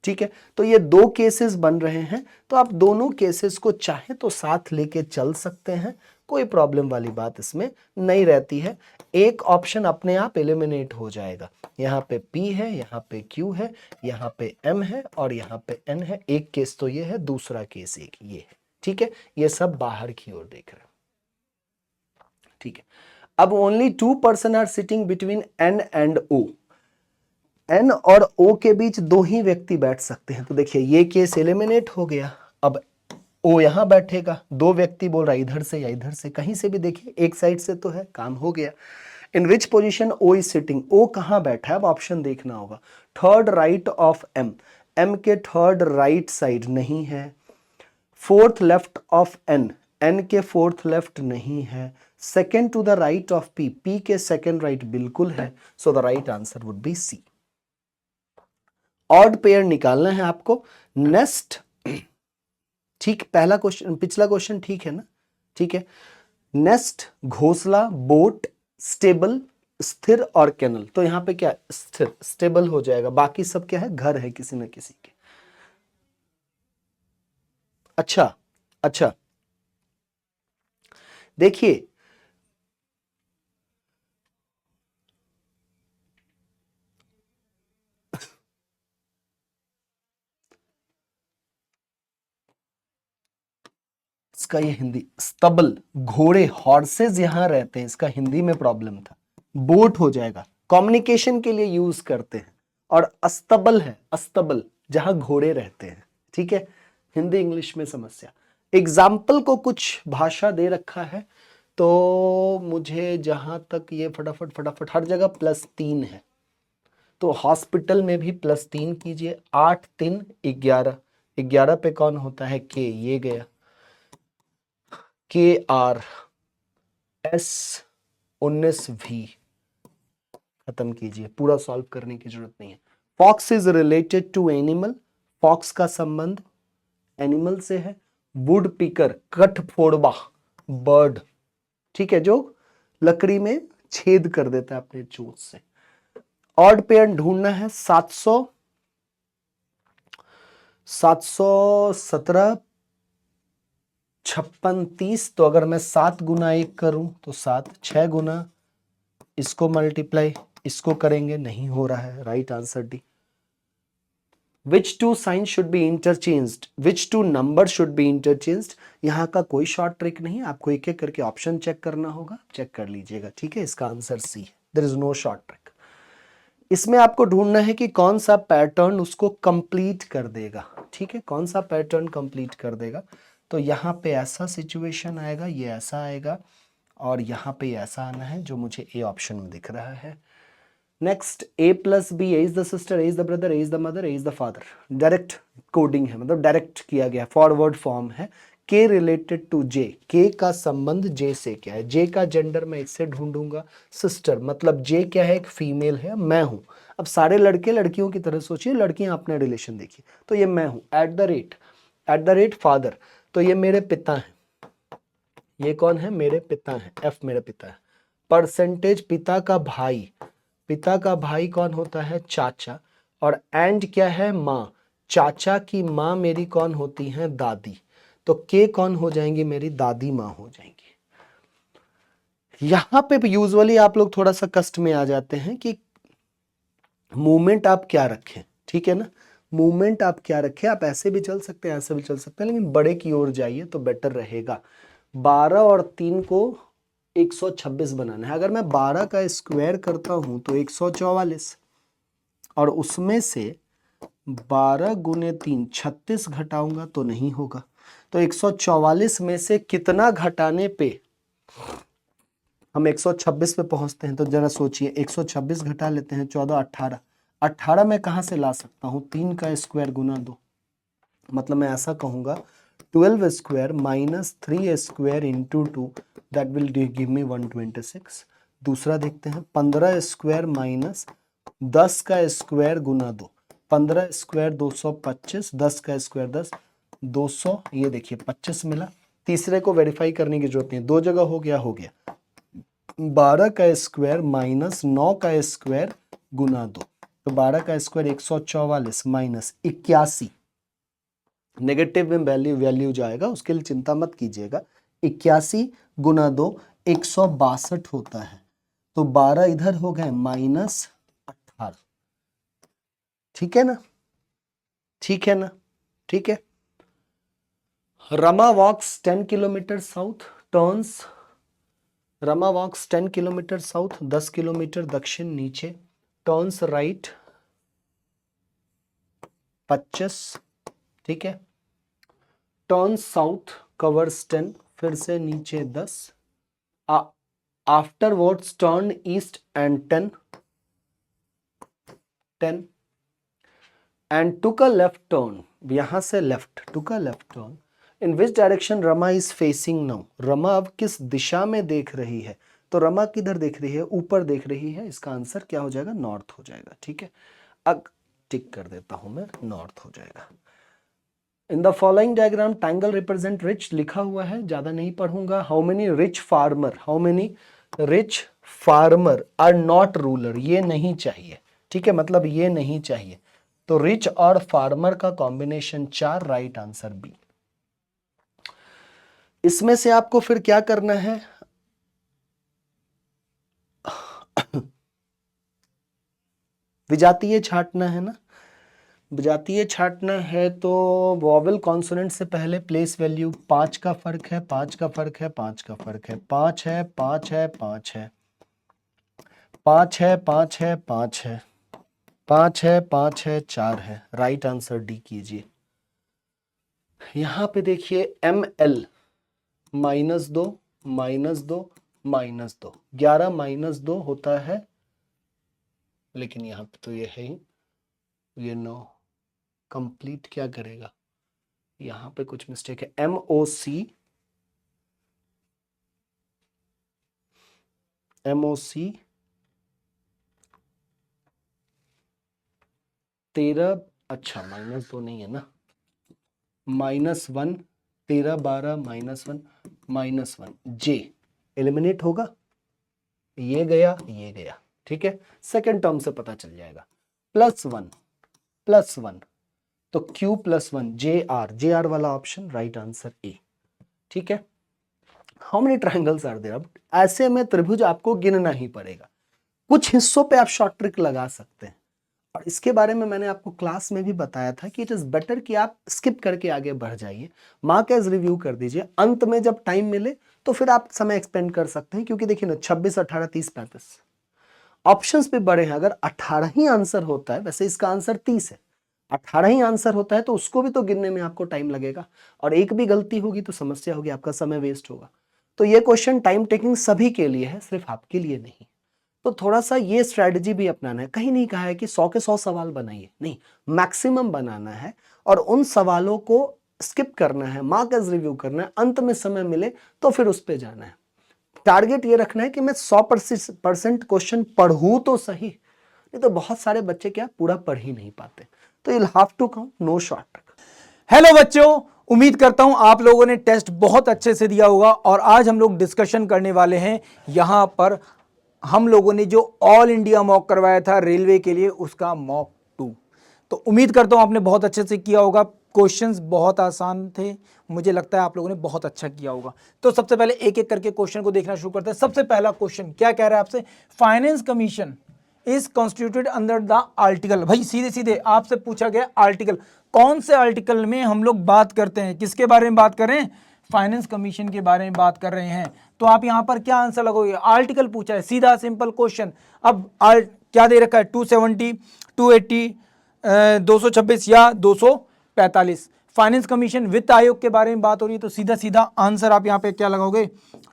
ठीक है, तो ये दो केसेस बन रहे हैं, तो आप दोनों केसेस को चाहे तो साथ लेके चल सकते हैं, कोई प्रॉब्लम वाली बात इसमें नहीं रहती है। एक ऑप्शन अपने आप एलिमिनेट हो जाएगा। यहाँ पे P है, यहाँ पे Q है, यहाँ पे M है और यहाँ पे N है। एक केस तो ये है, दूसरा केस एक ये है। ठीक है, ये सब बाहर की ओर देख रहे हैं। ठीक है, अब ओनली 2 पर्सन are sitting between N and O, N और O के बीच 2 ही व्यक्ति बैठ सकते हैं। तो देखिए ये केस एलिमिनेट हो गया। अब O यहां बैठेगा, 2 व्यक्ति बोल रहा है इधर से या इधर से, कहीं से भी देखिए, एक साइड से तो है, काम हो गया। In which position O is sitting, O कहां बैठा है, अब ऑप्शन देखना होगा। Third right of M, M के थर्ड राइट साइड नहीं है। Fourth left of N, N के फोर्थ लेफ्ट नहीं है। Second to the right of P, P के सेकेंड राइट बिल्कुल है। So the right answer would be C. Odd pair निकालना है आपको। नेस्ट, ठीक, पहला क्वेश्चन, पिछला क्वेश्चन ठीक है ना, ठीक है। नेस्ट, घोंसला, बोट, स्टेबल, स्थिर और कैनल। तो यहां पे क्या, स्थिर, स्टेबल हो जाएगा, बाकी सब क्या है, घर है किसी न किसी के। अच्छा अच्छा, देखिए इसका ये हिंदी स्तबल, घोड़े, हॉर्सेस यहां रहते हैं, इसका हिंदी में प्रॉब्लम था, बोट हो जाएगा, कम्युनिकेशन के लिए यूज करते हैं। और अस्तबल है, अस्तबल जहां घोड़े रहते हैं, ठीक है, हिंदी इंग्लिश में समस्या। एग्जाम्पल को कुछ भाषा दे रखा है, तो मुझे जहां तक ये फटाफट फटाफट हर जगह +3 है, तो हॉस्पिटल में भी +3 कीजिए, 8 3 11, 11 पे कौन होता है के, ये गया, KR S 19V, खत्म कीजिए, पूरा सॉल्व करने की जरूरत नहीं है। Fox is related to animal, fox का संबंध एनिमल से है। वुड पिकर, कठफोड़वा, बर्ड, ठीक है, जो लकड़ी में छेद कर देता है अपने चोंच से। ऑड पेयर ढूंढना है, 717 56 30, तो अगर मैं 7 गुना 1 करूं तो 7, 6 गुना इसको मल्टीप्लाई इसको करेंगे, नहीं हो रहा है, right answer D. Which two sign should be interchanged, which two number should be interchanged, यहाँ का कोई शॉर्ट ट्रिक नहीं है, आपको एक एक करके ऑप्शन चेक करना होगा, चेक कर लीजिएगा, ठीक है, इसका आंसर सी है, there is no short trick. इसमें आपको ढूंढना है कि कौन सा पैटर्न उसको कंप्लीट कर देगा, ठीक है, कौन सा पैटर्न कंप्लीट कर देगा। तो यहाँ पे ऐसा सिचुएशन आएगा, ये ऐसा आएगा, और यहाँ पे ऐसा आना है जो मुझे ए ऑप्शन में दिख रहा है। Next, A + B, A is the sister, A is the brother, A is the mother, A is the father, direct coding है, मतलब डायरेक्ट किया गया, फॉरवर्ड फॉर्म है। K related to J, K का संबंध J से क्या है, J का जेंडर मैं इससे ढूंढूंगा, सिस्टर, मतलब J क्या है, एक फीमेल है, मैं हूं। अब सारे लड़के लड़कियों की तरह सोचिए, लड़कियां अपने रिलेशन देखिए, तो ये मैं हूं, एट द रेट फादर, तो ये मेरे पिता हैं, ये कौन है, मेरे पिता हैं, F मेरे पिता है। परसेंटेज, पिता का भाई, पिता का भाई कौन होता है, चाचा, और एंड क्या है, माँ, चाचा की माँ मेरी कौन होती है, दादी, तो के कौन हो जाएंगी, मेरी दादी माँ हो जाएंगी। यहां पे यूजुअली आप लोग थोड़ा सा कष्ट में आ जाते हैं कि मूवमेंट आप क्या रखें, ठीक है ना, मूवमेंट आप क्या रखें, आप ऐसे भी चल सकते हैं, ऐसे भी चल सकते हैं, लेकिन बड़े की ओर जाइए तो बेटर रहेगा। 12 और 3 को 126 बनाना है, अगर मैं 12 का स्क्वायर करता हूं तो 144, और उसमें से 12 गुने 3 36 घटाऊंगा तो नहीं होगा, तो 144 में से कितना घटाने पे हम 126 पे पहुंचते हैं, तो जरा सोचिए, 126 घटा लेते हैं, 14 18, 18 में कहां से ला सकता हूं, 3 का स्क्वायर गुना 2, मतलब मैं ऐसा कहूंगा 12 square minus 3 square into 2, that will give me 126। दूसरा देखते हैं, 15 स्क्वायर माइनस 10 का स्क्वायर गुना 2, 15 स्क्वायर 225, 10 का स्क्वायर 10, 200, ये देखिए 25 मिला। तीसरे को वेरीफाई करने की जरूरत नहीं, दो जगह हो गया, 12 का स्क्वायर माइनस 9 का स्क्वायर गुना 2, तो 12 का स्क्वायर 144 माइनस 81, नेगेटिव में वैल्यू जाएगा, उसके लिए चिंता मत कीजिएगा, 81 गुना 2 162 होता है, तो 12 इधर हो गए -18, ठीक है ना, ठीक है ना, ठीक है। रमा वॉक्स 10 किलोमीटर साउथ, टर्न्स, रमा वॉक्स 10 किलोमीटर साउथ, 10 किलोमीटर दक्षिण नीचे, टर्न्स राइट 25, ठीक है, टर्न्स साउथ कवर्स 10, फिर से नीचे 10, afterwards turn east and 10 and took a left turn, यहां से left, took a left turn, in which direction Rama is facing now, Rama अब किस दिशा में देख रही है, तो रमा किधर देख रही है, ऊपर देख रही है, इसका आंसर क्या हो जाएगा, नॉर्थ हो जाएगा, ठीक है, अब टिक कर देता हूं मैं, नॉर्थ हो जाएगा। In the following diagram triangle represent rich, लिखा हुआ है, ज्यादा नहीं पढ़ूंगा। How many rich farmer are not ruler, ये नहीं चाहिए, ठीक है, मतलब ये नहीं चाहिए, तो रिच और फार्मर का कॉम्बिनेशन 4, राइट आंसर बी। इसमें से आपको फिर क्या करना है, विजातीय छांटना है ना, जातीय छांटना है तो वॉवेल कॉन्सोनेंट से पहले प्लेस वैल्यू 5 का फर्क है, 5 का फर्क है, 5 का फर्क है, 5 है, 5 है, 5 है, 5 है, 5 है, 5 है, 5 है, 5 है, 4 है। राइट आंसर डी कीजिए। यहां पे देखिए ML -2 -2 -2, 11 -2 होता है, लेकिन यहां पे तो ये है ही, ये 9 कंप्लीट क्या करेगा, यहां पे कुछ मिस्टेक है। MOC 13, अच्छा -2 नहीं है ना, -1, 13 12 -1 -1, J एलिमिनेट होगा, ये गया, ठीक है। सेकेंड टर्म से पता चल जाएगा, +1 तो Q +1 JR वाला ऑप्शन राइट आंसर ए, ठीक है। How many triangles are there? अब ऐसे में त्रिभुज आपको गिनना ही पड़ेगा, कुछ हिस्सों पे आप शॉर्ट ट्रिक लगा सकते हैं, और इसके बारे में मैंने आपको क्लास में भी बताया था कि इट इज बेटर कि आप स्किप करके आगे बढ़ जाइए, मार्क एज रिव्यू कर दीजिए, अंत में जब टाइम मिले तो फिर आप समय एक्सपेंड कर सकते हैं, क्योंकि देखिए ना 26, 18, 30, 35 ऑप्शंस भी बड़े हैं। अगर 18 ही आंसर होता है, वैसे इसका आंसर 30 है, 18 ही आंसर होता है तो उसको भी तो गिनने में आपको टाइम लगेगा, और एक भी गलती होगी तो समस्या होगी, आपका समय वेस्ट होगा। तो ये क्वेश्चन टाइम टेकिंग सभी के लिए है, सिर्फ आपके लिए नहीं। तो थोड़ा सा ये स्ट्रेटजी भी अपनाना है। कहीं नहीं कहा है कि 100 के 100 सवाल बनाइए, नहीं, मैक्सिमम बनाना है, और उन सवालों को स्किप करना है, मार्क एज रिव्यू करना है, अंत में समय मिले तो फिर उस पे जाना है। टारगेट ये रखना है कि मैं 100% क्वेश्चन पढ़ूं तो सही, नहीं तो बहुत सारे बच्चे क्या पूरा पढ़ ही नहीं पाते। तो you have to come, no short trick. Hello बच्चों, उम्मीद करता हूं आप लोगों ने टेस्ट बहुत अच्छे से दिया होगा। और आज हम लोग डिस्कशन करने वाले हैं यहां पर हम लोगों ने जो ऑल इंडिया मॉक करवाया था रेलवे के लिए, उसका मॉक 2। तो उम्मीद करता हूं आपने बहुत अच्छे से किया होगा। क्वेश्चंस बहुत आसान थे, मुझे लगता है आप लोगों ने बहुत अच्छा किया होगा। तो सबसे पहले एक एक करके क्वेश्चन को देखना शुरू करते हैं। सबसे पहला क्वेश्चन क्या कह रहा है आपसे, finance commission is constituted under the article. भाई सीधे सीधे आपसे पूछा गया आर्टिकल, कौन से आर्टिकल में हम लोग बात करते हैं, किसके बारे में बात कर रहे हैं, फाइनेंस कमीशन के बारे में बात कर रहे हैं। तो आप यहां पर क्या आंसर लगोगे, आर्टिकल पूछा है, सीधा सिंपल क्वेश्चन। अब क्या दे रखा है, 270, 280, 226 या 245। फाइनेंस कमीशन वित्त आयोग के बारे में बात हो रही है, तो सीधा सीधा आंसर आप यहां पे क्या लगाओगे,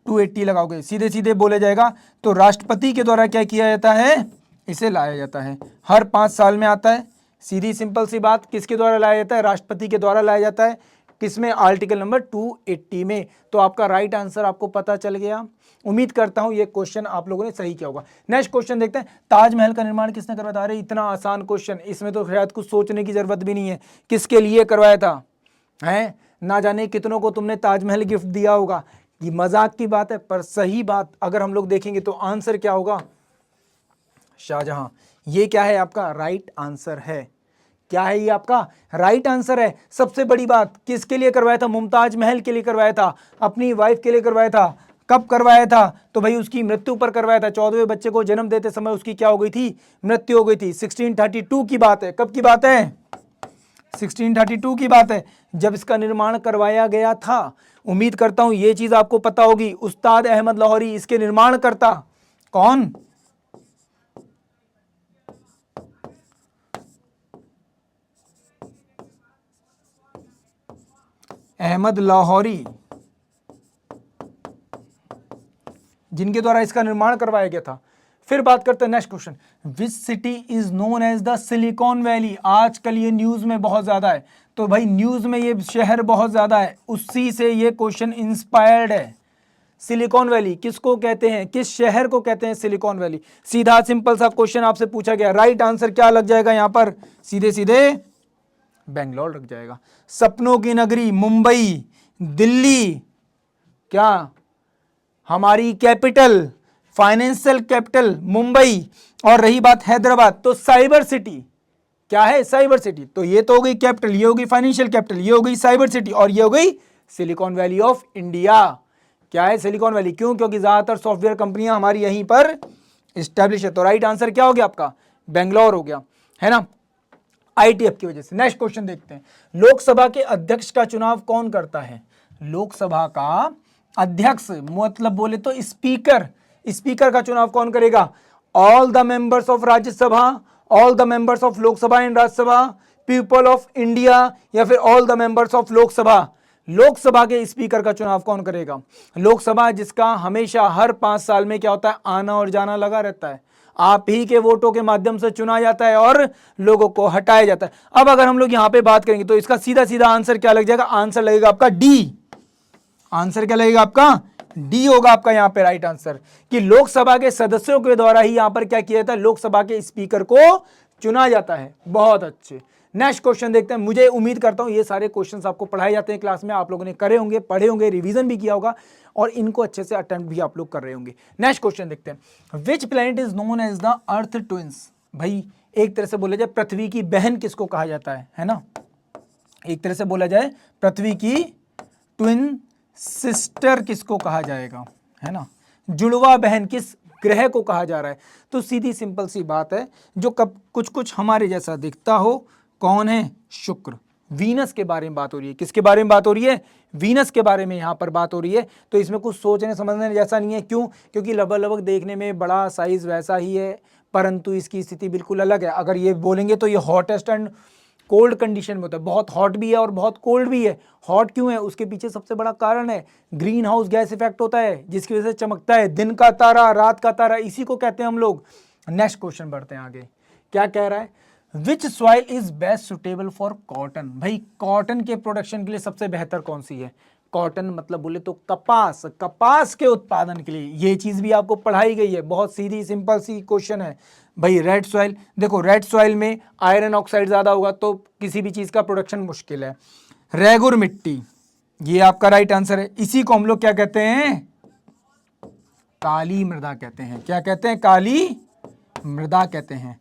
280 लगाओगे, सीधे सीधे बोले जाएगा। तो राष्ट्रपति के द्वारा क्या किया जाता है, इसे लाया जाता है, हर 5 साल में आता है। सीधी सिंपल सी बात, किसके द्वारा लाया जाता है, राष्ट्रपति के द्वारा लाया जाता है, किसमें, आर्टिकल नंबर 280 में। तो आपका राइट आंसर आपको पता चल गया। उम्मीद करता हूं ये क्वेश्चन आप लोगों ने सही किया होगा। नेक्स्ट क्वेश्चन देखते हैं, ताजमहल का निर्माण किसने करवाया था। अरे इतना आसान क्वेश्चन, इसमें तो शायद कुछ सोचने की जरूरत भी नहीं है, किसके लिए करवाया था, हैं ना जाने कितनों को तुमने ताजमहल गिफ्ट दिया होगा। ये मजाक की बात है, पर सही बात अगर हम लोग देखेंगे तो आंसर क्या होगा, शाहजहां। ये क्या है, आपका राइट आंसर है। क्या है ये, आपका राइट आंसर है। सबसे बड़ी बात, किसके लिए करवाया था, मुमताज महल के लिए करवाया था, अपनी वाइफ के लिए करवाया था। कब करवाया था, तो भाई उसकी मृत्यु पर करवाया था। 14वें बच्चे को जन्म देते समय उसकी क्या हो गई थी, मृत्यु हो गई थी। 1632 की बात है, कब की बात है, 1632 की बात है, जब इसका निर्माण करवाया गया था। उम्मीद करता हूं ये चीज आपको पता होगी। उस्ताद अहमद लाहौरी इसके निर्माण करता, कौन, अहमद लाहौरी, जिनके द्वारा इसका निर्माण करवाया गया था। फिर बात करते हैं next question, which city is known as the Silicon Valley. आजकल ये न्यूज में बहुत ज्यादा है, तो भाई न्यूज में ये शहर बहुत ज्यादा है, उसी से ये क्वेश्चन इंस्पायर्ड है। सिलिकॉन वैली किसको कहते हैं, किस शहर को कहते हैं सिलिकॉन वैली। सीधा सिंपल सा क्वेश्चन आपसे पूछा गया, राइट आंसर क्या लग जाएगा यहां पर, सीधे सीधे बेंगलोर लग जाएगा। सपनों की नगरी मुंबई, दिल्ली, क्या हमारी कैपिटल, फाइनेंशियल कैपिटल मुंबई, और रही बात हैदराबाद, तो साइबर सिटी क्या है, साइबर सिटी। तो ये तो हो गई कैपिटल, ये हो गई फाइनेंशियल कैपिटल, ये हो गई साइबर सिटी, और ये हो गई सिलिकॉन वैली ऑफ इंडिया। क्या है, सिलिकॉन वैली, क्यों, क्योंकि ज्यादातर सॉफ्टवेयर कंपनियां हमारी यहीं पर स्टैब्लिश है। तो राइट आंसर क्या हो गया आपका, बेंगलोर हो गया, है ना। आईटीएफ की वजह से। नेक्स्ट क्वेश्चन देखते हैं, लोकसभा के अध्यक्ष का चुनाव कौन करता है? लोकसभा का अध्यक्ष मतलब बोले तो स्पीकर, स्पीकर का चुनाव कौन करेगा? All the members of Rajya Sabha, all the members of Lok Sabha and Rajya Sabha, people of India, या फिर all the members of Lok Sabha. Lok Sabha के स्पीकर का चुनाव कौन करेगा? लोकसभा जिसका हमेशा हर 5 साल में क्या होता है, आना और जाना लगा रहता है, आप ही के वोटों के माध्यम से चुना जाता है और लोगों को हटाया जाता है। अब अगर हम लोग यहां पे बात करेंगे तो इसका सीधा सीधा आंसर क्या लग जाएगा? आंसर लगेगा आपका डी। आंसर क्या लगेगा आपका? डी होगा आपका यहां पे राइट आंसर, कि लोकसभा के सदस्यों के द्वारा ही यहां पर क्या किया जाता है, लोकसभा के स्पीकर को चुना जाता है। बहुत अच्छे। नेक्स्ट क्वेश्चन देखते हैं। मुझे उम्मीद करता हूं ये सारे क्वेश्चंस आपको पढ़ाए जाते हैं क्लास में, आप लोगों ने करे होंगे, पढ़े होंगे, रिवीजन भी किया होगा और इनको अच्छे से अटेम्प्ट भी आप लोग कर रहे होंगे। नेक्स्ट क्वेश्चन देखते हैं, which planet is known as the earth twins? भाई एक तरह से बोला जाए पृथ्वी की बहन किसको कहा जाता है ना? एक तरह से बोला जाए पृथ्वी की ट्विन सिस्टर किसको कहा जाएगा, है ना? जुड़वा बहन किस ग्रह को कहा जा रहा है? तो सीधी सिंपल सी बात है, जो कब कुछ कुछ हमारे जैसा दिखता हो, कौन है? शुक्र। वीनस के बारे में बात हो रही है। किसके बारे में बात हो रही है? वीनस के बारे में यहां पर बात हो रही है। तो इसमें कुछ सोचने समझने जैसा नहीं है। क्यों? क्योंकि लगभग देखने में बड़ा साइज वैसा ही है, परंतु इसकी स्थिति बिल्कुल अलग है। अगर ये बोलेंगे तो ये हॉटेस्ट एंड कोल्ड कंडीशन में होता है, बहुत हॉट भी है और बहुत कोल्ड भी है। हॉट क्यों है? उसके पीछे सबसे बड़ा कारण है ग्रीन हाउस गैस इफेक्ट होता है, जिसकी वजह से चमकता है दिन का तारा, रात का तारा, इसी को कहते हैं हम लोग। नेक्स्ट क्वेश्चन बढ़ते हैं आगे। क्या कह रहा है? विच soil is best suitable for cotton? भाई कॉटन के प्रोडक्शन के लिए सबसे बेहतर कौन सी है? कॉटन मतलब बोले तो कपास, कपास के उत्पादन के लिए। ये चीज भी आपको पढ़ाई गई है, बहुत सीधी सिंपल सी क्वेश्चन है। भाई रेड सॉइल, देखो रेड सॉइल में आयरन ऑक्साइड ज्यादा होगा तो किसी भी चीज का प्रोडक्शन मुश्किल है। रेगुर मिट्टी, ये आपका राइट आंसर है। इसी को हम लोग क्या कहते हैं? काली मृदा कहते हैं। क्या कहते हैं? काली मृदा कहते हैं।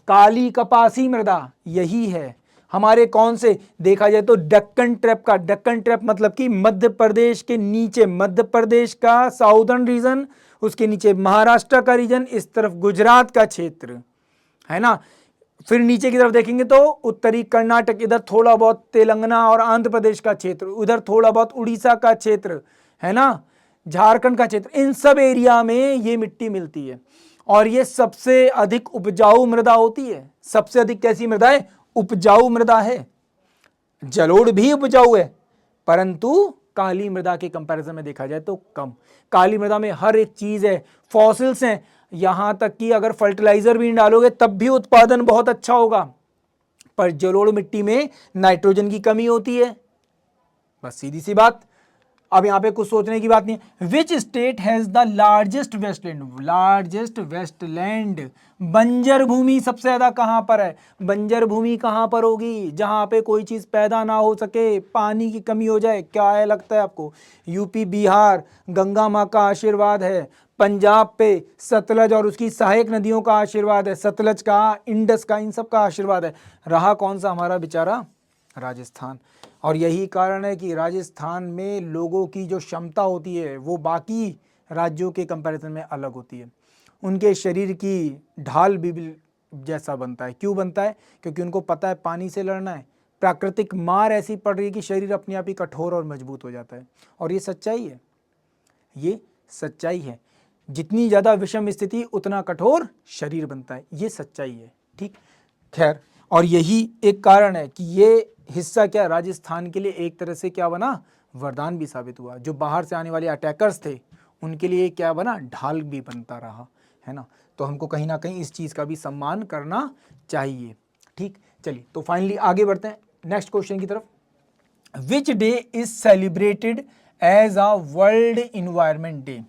काली कपासी मृदा यही है हमारे कौन से देखा जाए तो डक्कन ट्रैप का। डक्कन ट्रैप मतलब कि मध्य प्रदेश के नीचे, मध्य प्रदेश का साउदर्न रीजन, उसके नीचे महाराष्ट्र का रीजन, इस तरफ गुजरात का क्षेत्र, है ना? फिर नीचे की तरफ देखेंगे तो उत्तरी कर्नाटक, इधर थोड़ा बहुत तेलंगाना और आंध्र प्रदेश का क्षेत्र, उधर थोड़ा बहुत उड़ीसा का क्षेत्र, है ना, झारखंड का क्षेत्र, इन सब एरिया में ये मिट्टी मिलती है। और ये सबसे अधिक उपजाऊ मृदा होती है। सबसे अधिक कैसी मृदा है? उपजाऊ मृदा है। जलोढ़ भी उपजाऊ है, परंतु काली मृदा के कंपैरिजन में देखा जाए तो कम। काली मृदा में हर एक चीज है, फॉसिल्स हैं, यहां तक कि अगर फर्टिलाइजर भी डालोगे तब भी उत्पादन बहुत अच्छा होगा। पर जलोढ़ मिट्टी में नाइट्रोजन की कमी होती है, बस सीधी सी बात। अब यहां पे कुछ सोचने की बात नहीं है। Which state has the largest wasteland? Largest wasteland, बंजर भूमि सबसे ज्यादा कहां पर है? बंजर भूमि कहां पर होगी? जहां पे कोई चीज पैदा ना हो सके, पानी की कमी हो जाए। क्या है लगता है आपको? यूपी, बिहार, गंगा माँ का आशीर्वाद है। पंजाब पे सतलज और उसकी सहायक नदियों का आशीर्वाद है, सतलज का, इंडस का, इन सब का आशीर्वाद है। रहा कौन सा हमारा बेचारा? राजस्थान। और यही कारण है कि राजस्थान में लोगों की जो क्षमता होती है वो बाकी राज्यों के कंपैरिजन में अलग होती है। उनके शरीर की ढाल भी जैसा बनता है। क्यों बनता है? क्योंकि उनको पता है पानी से लड़ना है। प्राकृतिक मार ऐसी पड़ रही है कि शरीर अपने आप ही कठोर और मजबूत हो जाता है। और ये सच्चाई है, ये सच्चाई है। जितनी ज़्यादा विषम स्थिति उतना कठोर शरीर बनता है, ये सच्चाई है। ठीक, खैर, और यही एक कारण है कि ये हिस्सा क्या राजस्थान के लिए एक तरह से क्या बना? वरदान भी साबित हुआ। जो बाहर से आने वाले अटैकर्स थे उनके लिए क्या बना? ढाल भी बनता रहा, है ना? तो हमको कहीं ना कहीं इस चीज़ का भी सम्मान करना चाहिए। ठीक, चलिए तो फाइनली आगे बढ़ते हैं नेक्स्ट क्वेश्चन की तरफ। Which day is celebrated as a world environment day?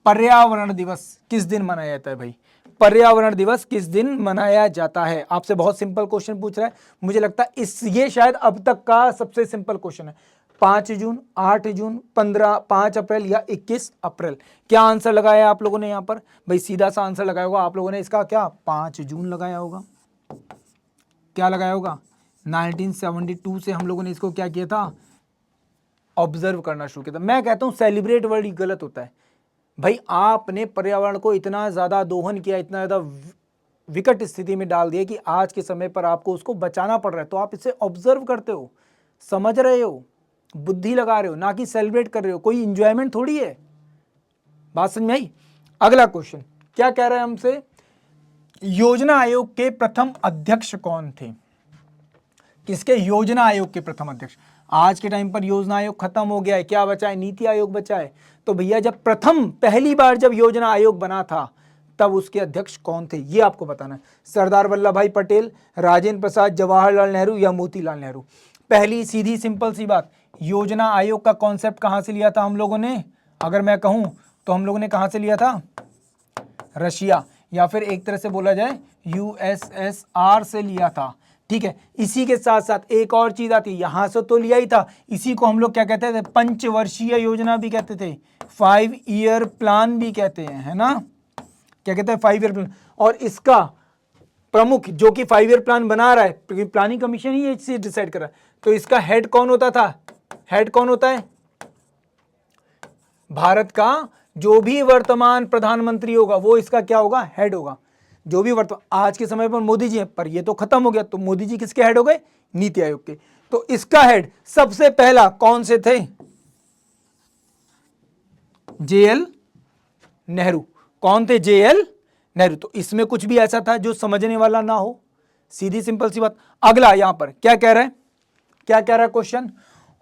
पर्यावरण दिवस किस दिन मनाया जाता है भाई? पर्यावरण दिवस किस दिन मनाया जाता है? आपसे बहुत सिंपल क्वेश्चन पूछ रहा है। मुझे लगता है ये शायद अब तक का सबसे सिंपल क्वेश्चन है। 5 जून, 8 जून, 15, 5 अप्रैल या 21 अप्रैल? क्या आंसर लगाया आप लोगों ने यहाँ पर? भाई सीधा सा आंसर लगाया होगा आप लोगों ने इसका, क्या 5 जून लगाया होगा। क्या लगाया होगा? 1972 से हम लोगों ने इसको क्या किया था? ऑब्जर्व करना शुरू किया था। मैं कहता हूँ सेलिब्रेट वर्ड गलत होता है। भाई आपने पर्यावरण को इतना ज़्यादा दोहन किया, इतना ज़्यादा विकट स्थिति में डाल दिया कि आज के समय पर आपको उसको बचाना पड़ रहा है, तो आप इसे ऑब्जर्व करते हो, समझ रहे हो, बुद्धि लगा रहे हो, ना कि सेलिब्रेट कर रहे हो। कोई इंजॉयमेंट थोड़ी है। बात समझ में आई? अगला क्वेश्चन क्या कह रहा है हमसे, योजना आयोग के प्रथम अध्यक्ष कौन थे? किसके? योजना आयोग के प्रथम अध्यक्ष। आज के टाइम पर योजना आयोग खत्म हो गया है, क्या बचा है? नीति आयोग बचा है। तो भैया जब पहली बार जब योजना आयोग बना था तब उसके अध्यक्ष कौन थे, ये आपको बताना है। सरदार वल्लभ भाई पटेल, राजेंद्र प्रसाद, जवाहरलाल नेहरू या मोतीलाल नेहरू? पहली सीधी सिंपल सी बात, योजना आयोग का कॉन्सेप्ट कहां से लिया था हम लोगों ने? अगर मैं कहूं तो हम लोगों ने कहां से लिया था? रशिया, या फिर एक तरह से बोला जाए यूएसएसआर से लिया था। ठीक है, इसी के साथ साथ एक और चीज आती है, यहां से तो लिया ही था, इसी को हम लोग क्या कहते थे? पंचवर्षीय योजना भी कहते थे, 5 ईयर प्लान भी कहते हैं, है ना? क्या कहते हैं? 5 ईयर प्लान। और इसका प्रमुख जो कि 5 ईयर प्लान बना रहा है, क्योंकि प्लानिंग कमीशन ही चीज डिसाइड कर रहा है, तो इसका हेड कौन होता था? हेड कौन होता है? भारत का जो भी वर्तमान प्रधानमंत्री होगा वो इसका क्या होगा? हेड होगा। जो भी वर्तमान, आज के समय पर मोदी जी हैं, पर ये तो खत्म हो गया, तो मोदी जी किसके हेड हो गए? नीति आयोग के। तो इसका हेड सबसे पहला कौन से थे? जेएल नेहरू। कौन थे? जेएल नेहरू। तो इसमें कुछ भी ऐसा था जो समझने वाला ना हो, सीधी सिंपल सी बात। अगला यहां पर क्या कह रहा है? क्या कह रहा है question?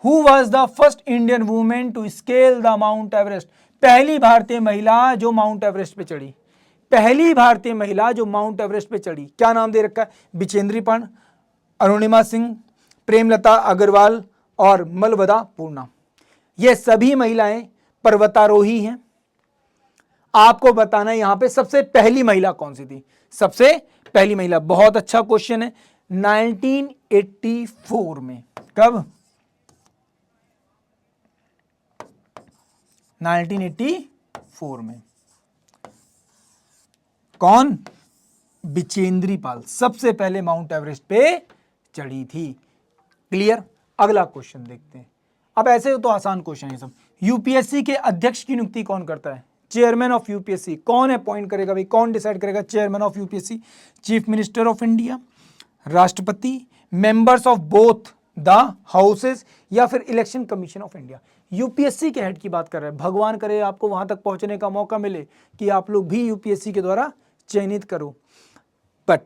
Who was the first Indian women to scale the Mount Everest? पहली भारतीय महिला जो माउंट एवरेस्ट पे चढ़ी। पहली भारतीय महिला जो माउंट एवरेस्ट पे चढ़ी, क्या नाम दे रखा है? बिचेंद्री पांड, अरुणिमा सिंह, प्रेमलता अग्रवाल और मलबदा पूर्णा। ये सभी महिलाएं पर्वतारोही हैं। आपको बताना है यहां पे सबसे पहली महिला कौन सी थी? सबसे पहली महिला, बहुत अच्छा क्वेश्चन है, 1984 में। कब? 1984 में। कौन? बिचेंद्री पाल सबसे पहले माउंट एवरेस्ट पे चढ़ी थी। क्लियर? अगला क्वेश्चन देखते हैं। अब ऐसे तो आसान क्वेश्चन है सब। यूपीएससी के अध्यक्ष की नियुक्ति कौन करता है? Chairman of UPSC. कौन अपॉइंट करेगा भाई? कौन डिसाइड करेगा chairman of UPSC? Chief minister of India, राष्ट्रपति, members of both the houses, या फिर election commission of India? UPSC के हेड की बात कर रहे हैं। भगवान करे आपको वहां तक पहुंचने का मौका मिले कि आप लोग भी यूपीएससी के द्वारा चयनित करो, बट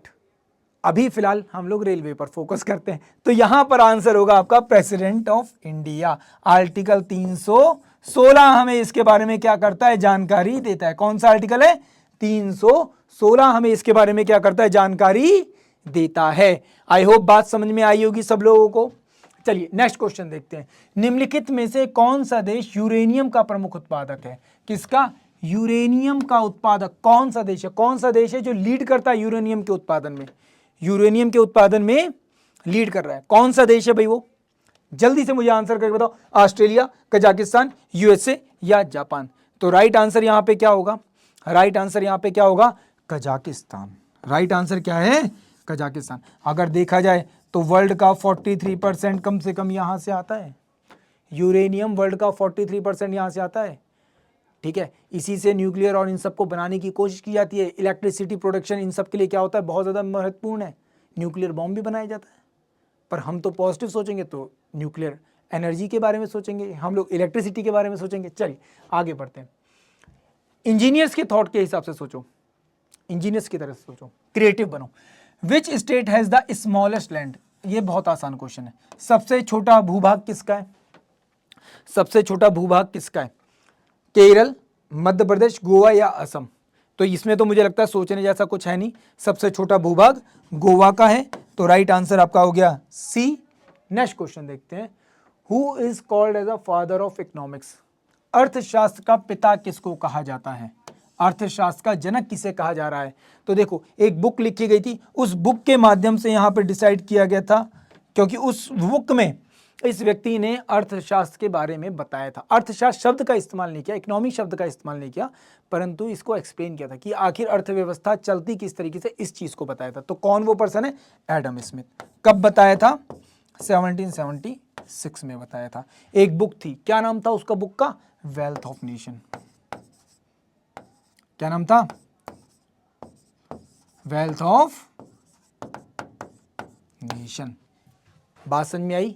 अभी फिलहाल हम लोग रेलवे पर फोकस करते हैं। तो यहां पर आंसर होगा आपका प्रेसिडेंट ऑफ इंडिया। आर्टिकल 316 हमें इसके बारे में क्या करता है? जानकारी देता है। कौन सा आर्टिकल है? 316 हमें इसके बारे में क्या करता है? जानकारी देता है। आई होप बात समझ में आई होगी सब लोगों को। चलिए नेक्स्ट क्वेश्चन देखते हैं। निम्नलिखित में से कौन सा देश यूरेनियम का प्रमुख उत्पादक है? किसका? यूरेनियम का उत्पादक कौन सा देश है? कौन सा देश है जो लीड करता है यूरेनियम के उत्पादन में? यूरेनियम के उत्पादन में लीड कर रहा है कौन सा देश है भाई? वो जल्दी से मुझे आंसर करके बताओ। ऑस्ट्रेलिया, कजाकिस्तान, यूएसए या जापान? तो राइट आंसर यहां पे क्या होगा? राइट आंसर यहां पे क्या होगा? कजाकिस्तान। राइट आंसर क्या है? कजाकिस्तान। अगर देखा जाए तो वर्ल्ड का 43% कम से कम यहां से आता है। यूरेनियम वर्ल्ड का 43% यहां से आता है। ठीक है, इसी से न्यूक्लियर और इन सब को बनाने की कोशिश की जाती है। इलेक्ट्रिसिटी प्रोडक्शन इन सब के लिए क्या होता है? बहुत ज़्यादा महत्वपूर्ण है। न्यूक्लियर बॉम्ब भी बनाया जाता है। पर हम तो पॉजिटिव सोचेंगे तो न्यूक्लियर एनर्जी के बारे में सोचेंगे, हम लोग इलेक्ट्रिसिटी के बारे में सोचेंगे। चलिए आगे बढ़ते हैं। इंजीनियर्स के थॉट के हिसाब से सोचो, इंजीनियर्स की तरह से सोचो, क्रिएटिव बनो। Which state has the smallest land? ये बहुत आसान क्वेश्चन है। सबसे छोटा भूभाग किसका है? सबसे छोटा भूभाग किसका है? केरल, मध्य प्रदेश, गोवा या असम? तो इसमें तो मुझे लगता है सोचने जैसा कुछ है नहीं। सबसे छोटा भूभाग गोवा का है, तो राइट आंसर आपका हो गया सी। नेक्स्ट क्वेश्चन देखते हैं। Who is called as a father of economics? अर्थशास्त्र का पिता किसको कहा जाता है? अर्थशास्त्र का जनक किसे कहा जा रहा है? तो देखो एक बुक लिखी गई थी, उस बुक के माध्यम से यहां पर डिसाइड किया गया था, क्योंकि उस बुक में इस व्यक्ति ने अर्थशास्त्र के बारे में बताया था। अर्थशास्त्र शब्द का इस्तेमाल नहीं किया, इकोनॉमिक शब्द का इस्तेमाल नहीं किया, परंतु इसको एक्सप्लेन किया था कि आखिर अर्थव्यवस्था चलती किस तरीके से, इस चीज को बताया था। तो कौन वो पर्सन है? Adam Smith. कब बताया था? 1776 में बताया था। एक बुक थी, क्या नाम था उसका बुक का? Wealth of nation. क्या नाम था? Wealth of nation. बात समझ में आई?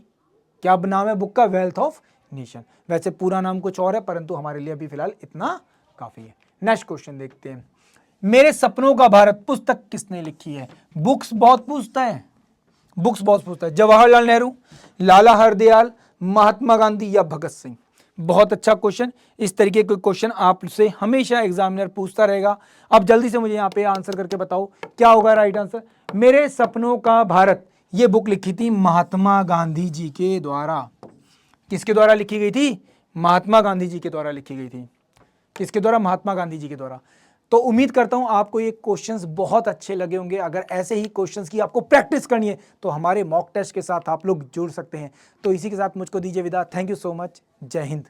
क्या नाम है बुक का? Wealth of nation. वैसे पूरा नाम कुछ और है, परंतु हमारे लिए अभी फिलहाल इतना काफी है। नेक्स्ट क्वेश्चन देखते हैं। मेरे सपनों का भारत पुस्तक किसने लिखी है? बुक्स बहुत पूछता है, बुक्स बहुत पूछता है। जवाहरलाल नेहरू, लाला हरदयाल, महात्मा गांधी या भगत सिंह? बहुत अच्छा क्वेश्चन। इस तरीके के क्वेश्चन आपसे हमेशा एग्जामिनर पूछता रहेगा। अब जल्दी से मुझे यहाँ पे आंसर करके बताओ क्या होगा राइट आंसर। मेरे सपनों का भारत, ये बुक लिखी थी महात्मा गांधी जी के द्वारा। किसके द्वारा लिखी गई थी? महात्मा गांधी जी के द्वारा लिखी गई थी। किसके द्वारा? महात्मा गांधी जी के द्वारा। तो उम्मीद करता हूं आपको ये क्वेश्चंस बहुत अच्छे लगे होंगे। अगर ऐसे ही क्वेश्चंस की आपको प्रैक्टिस करनी है तो हमारे मॉक टेस्ट के साथ आप लोग जुड़ सकते हैं। तो इसी के साथ मुझको दीजिए विदा। Thank you so much. जय हिंद।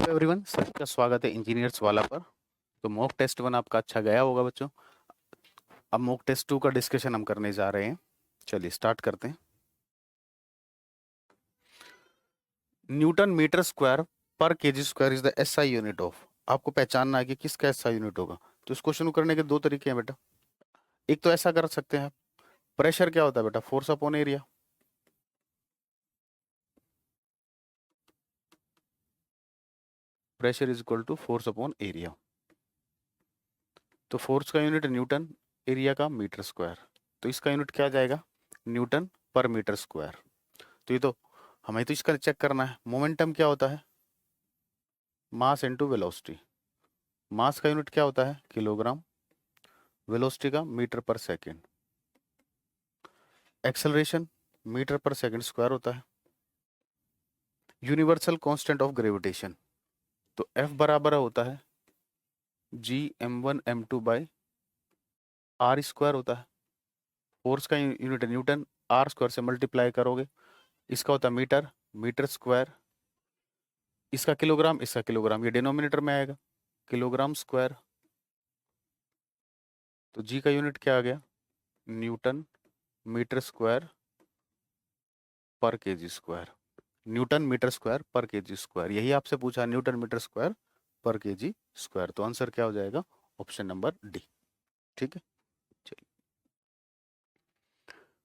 एवरीवन, सबका स्वागत है इंजीनियर्स वाला पर। तो मॉक टेस्ट 1 आपका अच्छा गया होगा बच्चों। अब मॉक टेस्ट 2 का डिस्कशन हम करने जा रहे हैं। चलिए स्टार्ट करते हैं। Newton metre square per kg square is the SI unit of. आपको पहचानना है कि किसका एसआई यूनिट होगा। तो इस क्वेश्चन को करने के दो तरीके हैं बेटा। एक तो ऐसा कर सकते हैं, प्रेशर क्या होता है बेटा? Force upon area. Pressure is equal to force upon area. तो फोर्स का यूनिट न्यूटन, एरिया का मीटर स्क्वायर। तो इसका यूनिट क्या आ जाएगा? न्यूटन पर मीटर स्क्वायर। तो ये तो हमें तो इसका चेक करना है। मोमेंटम क्या होता है? Mass into velocity. मास का यूनिट क्या होता है? किलोग्राम। वेलोसिटी का मीटर पर सेकंड। एक्सेलरेशन मीटर पर सेकंड स्क्वायर होता है। यूनिवर्सल कांस्टेंट ऑफ ग्रेविटेशन, तो F बराबर होता है G m1 m2 by are square होता है। फोर्स का यूनिट न्यूटन, आर स्क्वायर से मल्टीप्लाई करोगे, इसका होता है मीटर, मीटर स्क्वायर। इसका किलोग्राम, ये डिनोमिनेटर में आएगा, किलोग्राम स्क्वायर। तो जी का यूनिट क्या आ गया? Newton metre square per kg square. Newton metre square per kg square, यही आपसे पूछा, newton metre square per kg square. तो आंसर क्या हो जाएगा? Option number D. ठीक है, चलिए।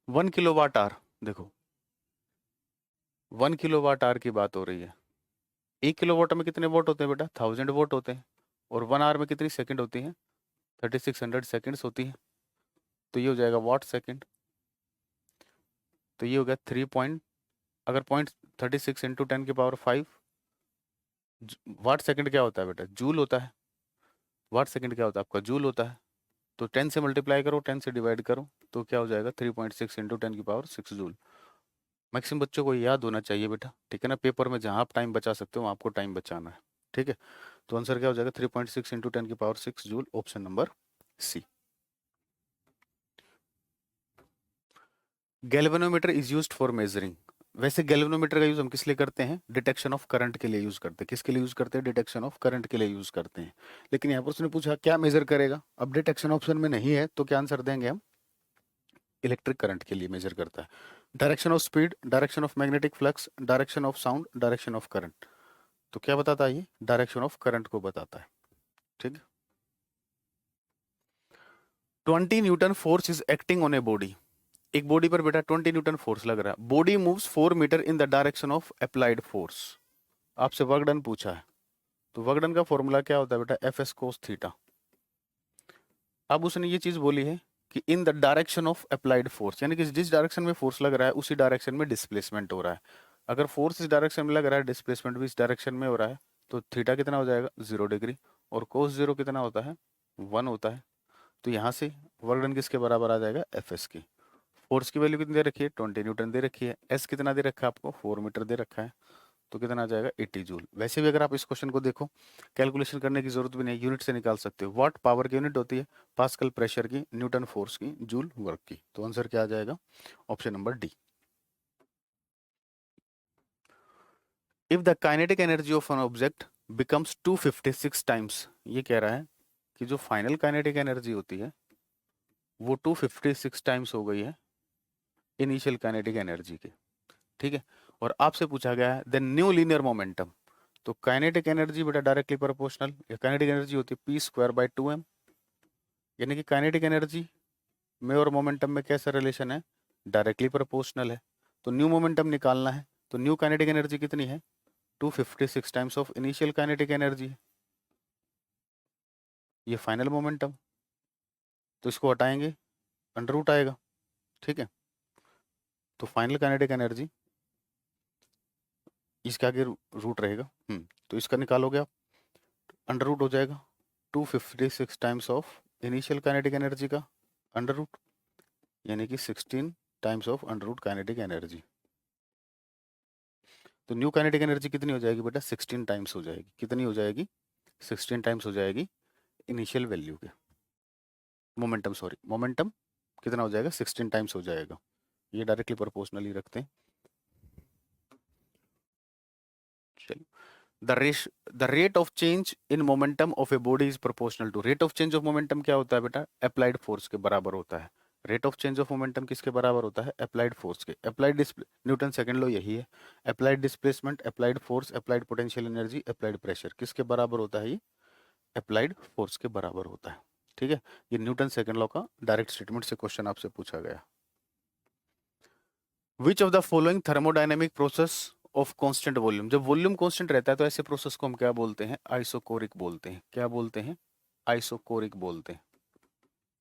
1 किलोवाट आवर, देखो 1 किलोवाट आवर की बात हो रही है। 1 किलोवाट में कितने वोट होते हैं बेटा? 1000 वोट होते हैं। और 1 आवर में कितनी सेकंड होती है? 3600 सेकंड्स होती है। तो ये हो जाएगा वाट सेकंड। तो ये हो गया 3 पॉइंट, अगर 0.36 इंटू 10⁵ वाट सेकंड क्या होता है बेटा? जूल होता है। वाट सेकंड क्या होता है आपका? जूल होता है। तो 10 से मल्टीप्लाई करो, 10 से डिवाइड करो, तो क्या हो जाएगा? 3.6 इंटू 10⁶ जूल। मैक्सिमम बच्चों को याद होना चाहिए बेटा, ठीक है ना। पेपर में जहां आप टाइम बचा सकते हो आपको टाइम बचाना है, ठीक है। तो आंसर क्या हो जाएगा? 3.6 into 10⁶ joule, option number C. Galvanometer is used for measuring. वैसे गैल्वेनोमीटर का यूज हम किस लिए करते हैं? डिटेक्शन ऑफ करंट के लिए यूज करते हैं। किसके लिए यूज करते हैं? डिटेक्शन ऑफ करंट के लिए यूज करते हैं। लेकिन यहाँ पर उसने पूछा क्या मेजर करेगा। अब डिटेक्शन ऑप्शन में नहीं है तो क्या आंसर देंगे हम? इलेक्ट्रिक करंट के लिए मेजर करता है। Direction of speed, direction of magnetic flux, direction of sound, direction of current. तो क्या बताता है ये? डायरेक्शन ऑफ करंट को बताता है, ठीक है। 20 newton force is acting on a body. एक बॉडी पर बेटा 20 न्यूटन फोर्स लग रहा है। Body moves 4 metre in the direction of applied force. आपसे वर्क डन पूछा है, तो वर्क डन का फॉर्मूला क्या होता है बेटा? F S cos theta. अब उसने ये चीज बोली है कि इन the direction of applied force, यानी कि जिस डायरेक्शन में फोर्स लग रहा है उसी डायरेक्शन में डिस्प्लेसमेंट हो रहा है। अगर फोर्स इस डायरेक्शन में लग रहा है, डिस्प्लेसमेंट भी इस डायरेक्शन में हो रहा है, तो थीटा कितना हो जाएगा? 0 डिग्री। और कोस 0 कितना होता है? 1 होता है। तो यहाँ से वर्क डन किसके बराबर आ जाएगा? एफ एस की। फोर्स की वैल्यू कितनी दे रखी है? 20 न्यूटन दे रखी है। एस कितना दे रखा है आपको? 4 मीटर दे रखा है। तो कितना आ जाएगा? 80 जूल। वैसे भी अगर आप इस क्वेश्चन को देखो, कैलकुलेशन करने की जरूरत भी नहीं, यूनिट से निकाल सकते हो। वाट पावर की यूनिट होती है, पास्कल प्रेशर की, न्यूटन फोर्स की, जूल वर्क की। तो आंसर क्या आ जाएगा? Option number D. If the kinetic energy of an object becomes 256 times, ये कह रहा है कि जो फाइनल काइनेटिक एनर्जी होती है वो 256 टाइम्स हो गई है इनिशियल काइनेटिक एनर्जी के, ठीक है। और आपसे पूछा गया है द न्यू लीनियर मोमेंटम, तो काइनेटिक एनर्जी बेटा डायरेक्टली प्रोपोर्शनल, या काइनेटिक एनर्जी होती है पी स्क्वायर बाई 2m, यानी कि काइनेटिक एनर्जी में और मोमेंटम में कैसा रिलेशन है, डायरेक्टली प्रोपोर्शनल है। तो न्यू मोमेंटम निकालना है, तो न्यू काइनेटिक एनर्जी कितनी है, 256 times of initial kinetic energy, ये फाइनल मोमेंटम, तो इसको हटाएंगे अंडर रूट आएगा, ठीक है। तो फाइनल काइनेटिक एनर्जी इसके आगे रूट रहेगा, तो इसका निकालोगे आप, अंडर रूट हो जाएगा 256 times of initial kinetic energy का अंडर रूट, यानी कि 16 times of under root kinetic energy. तो न्यू काइनेटिक एनर्जी कितनी हो जाएगी बेटा, 16 टाइम्स हो जाएगी, कितनी हो जाएगी, 16 टाइम्स हो जाएगी इनिशियल वैल्यू के, मोमेंटम सॉरी, मोमेंटम कितना हो जाएगा, 16 टाइम्स हो जाएगा, ये डायरेक्टली प्रोपोर्शनली रखते हैं। चलिए, the rate of change in momentum of a body is proportional to, rate of change of momentum क्या होता है बेटा, अप्लाइड फोर्स के बराबर होता है। Rate of change of momentum किसके बराबर होता है, अप्लाइड फोर्स के। अप्लाइड न्यूटन सेकंड लॉ यही है, applied displacement, applied force, applied potential energy, applied pressure, किसके बराबर होता है, ये अप्लाइड फोर्स के बराबर होता है, ठीक है। ये न्यूटन सेकंड लॉ का डायरेक्ट स्टेटमेंट से क्वेश्चन आपसे पूछा गया। विच of the following thermodynamic process of constant volume, जब वॉल्यूम कांस्टेंट रहता है तो ऐसे प्रोसेस को हम क्या बोलते हैं, आइसोकोरिक बोलते हैं। क्या बोलते हैं, आइसोकोरिक बोलते हैं,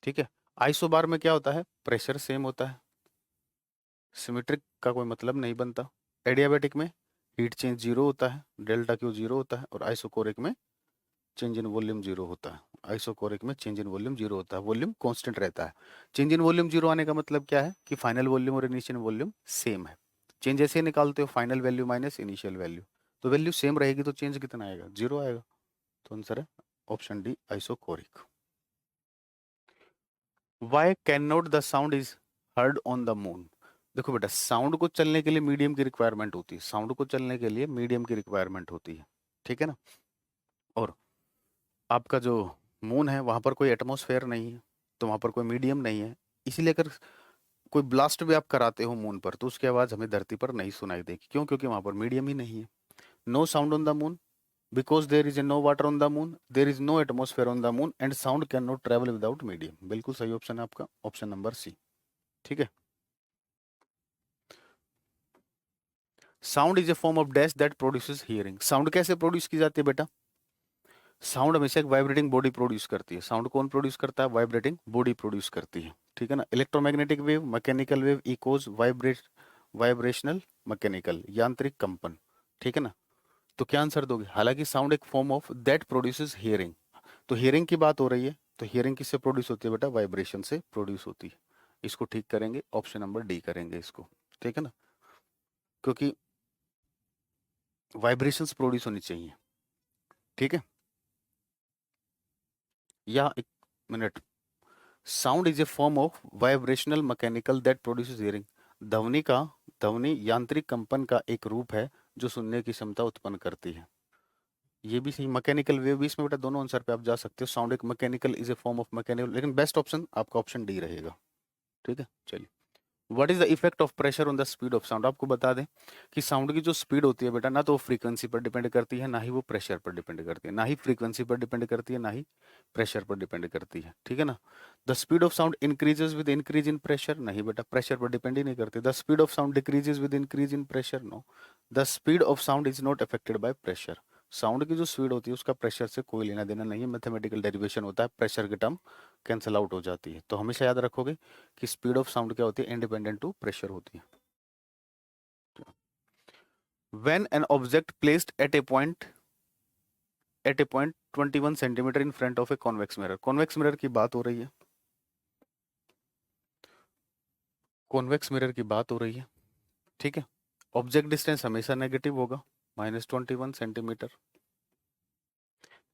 ठीक है। आइसोबार में क्या होता है, प्रेशर सेम होता है, सिमेट्रिक का कोई मतलब नहीं बनता। एडियाबैटिक में हीट चेंज जीरो होता है, डेल्टा क्यू जीरो होता है, और आइसोकोरिक में चेंज इन वॉल्यूम जीरो होता है। आइसोकोरिक में चेंज इन वॉल्यूम जीरो होता है, वॉल्यूम कांस्टेंट रहता है। चेंज इन वॉल्यूम जीरो आने का मतलब क्या है कि फाइनल वॉल्यूम और इनिशियल वॉल्यूम सेम है। चेंज ऐसे निकालते हो, final value minus initial value, तो वैल्यू सेम रहेगी तो चेंज कितना आएगा, जीरो आएगा। तो आंसर है option D, isochoric. Why can not the sound is heard on the moon, देखो बेटा साउंड को चलने के लिए मीडियम की रिक्वायरमेंट होती है, साउंड को चलने के लिए मीडियम की रिक्वायरमेंट होती है, ठीक है ना। और आपका जो मून है वहां पर कोई एटमॉस्फेयर नहीं है, तो वहां पर कोई मीडियम नहीं है, इसीलिए अगर कोई ब्लास्ट भी आप कराते हो मून पर तो उसकी आवाज हमें धरती पर नहीं सुनाई देगी, क्यों, क्योंकि वहां पर मीडियम ही नहीं है। No sound on the moon because there is a no water on the moon, there is no atmosphere on the moon, and sound can not travel without medium. बिल्कुल सही ऑप्शन है आपका, ऑप्शन नंबर सी, ठीक है। Sound is a form of dash that produces hearing, sound कैसे produce की जाती है बेटा, साउंड हमेशा एक वाइब्रेटिंग बॉडी प्रोड्यूस करती है। साउंड कौन प्रोड्यूस करता है, वाइब्रेटिंग बॉडी प्रोड्यूस करती है, ठीक है ना। Electromagnetic wave, mechanical wave, echoes, vibrational, mechanical, यांत्रिक कंपन, ठीक है ना। तो क्या आंसर दोगे, हालांकि साउंड एक form of that produces hearing, तो हियरिंग की बात हो रही है, तो हियरिंग किससे प्रोड्यूस होती है बेटा, वाइब्रेशन से प्रोड्यूस होती है। इसको ठीक करेंगे, ऑप्शन नंबर डी करेंगे इसको, ठीक है ना, क्योंकि वाइब्रेशंस प्रोड्यूस होनी चाहिए, ठीक है। या एक minute, sound is a form of vibrational mechanical that produces hearing, ध्वनि यांत्रिक कंपन का एक रूप है जो सुनने की क्षमता उत्पन्न करती है। ये भी सही, मैकेनिकल वेव भी इसमें बेटा, दोनों आंसर पे आप जा सकते हो। साउंड एक mechanical is a form of mechanical, लेकिन बेस्ट ऑप्शन आपका ऑप्शन डी रहेगा, ठीक है। चलिए, what is the effect of pressure on the speed of sound, आपको बता दें कि साउंड की जो स्पीड होती है बेटा, ना तो वो फ्रीक्वेंसी पर डिपेंड करती है, ना ही वो प्रेशर पर डिपेंड करती है, ना ही फ्रीक्वेंसी पर डिपेंड करती है, ना ही प्रेशर पर डिपेंड करती है, ठीक है ना। The speed of sound increases with increase in pressure, नहीं बेटा, प्रेशर पर डिपेंड ही नहीं करती। The speed of sound decreases with increase in pressure, no. The speed of sound is not affected by pressure, sound की जो speed होती है उसका प्रेशर से कोई लेना देना नहीं है, मैथमेटिकल डेरिवेशन होता है, प्रेशर की टर्म कैंसिल आउट हो जाती है। तो हमेशा याद रखोगे कि स्पीड ऑफ साउंड क्या होती है, इंडिपेंडेंट टू प्रेशर होती है। When an object placed at a point 21 centimetre in front of a convex mirror, convex mirror की बात हो रही है, convex mirror की बात हो रही है, ठीक है। ऑब्जेक्ट डिस्टेंस हमेशा नेगेटिव होगा, -21 centimetre.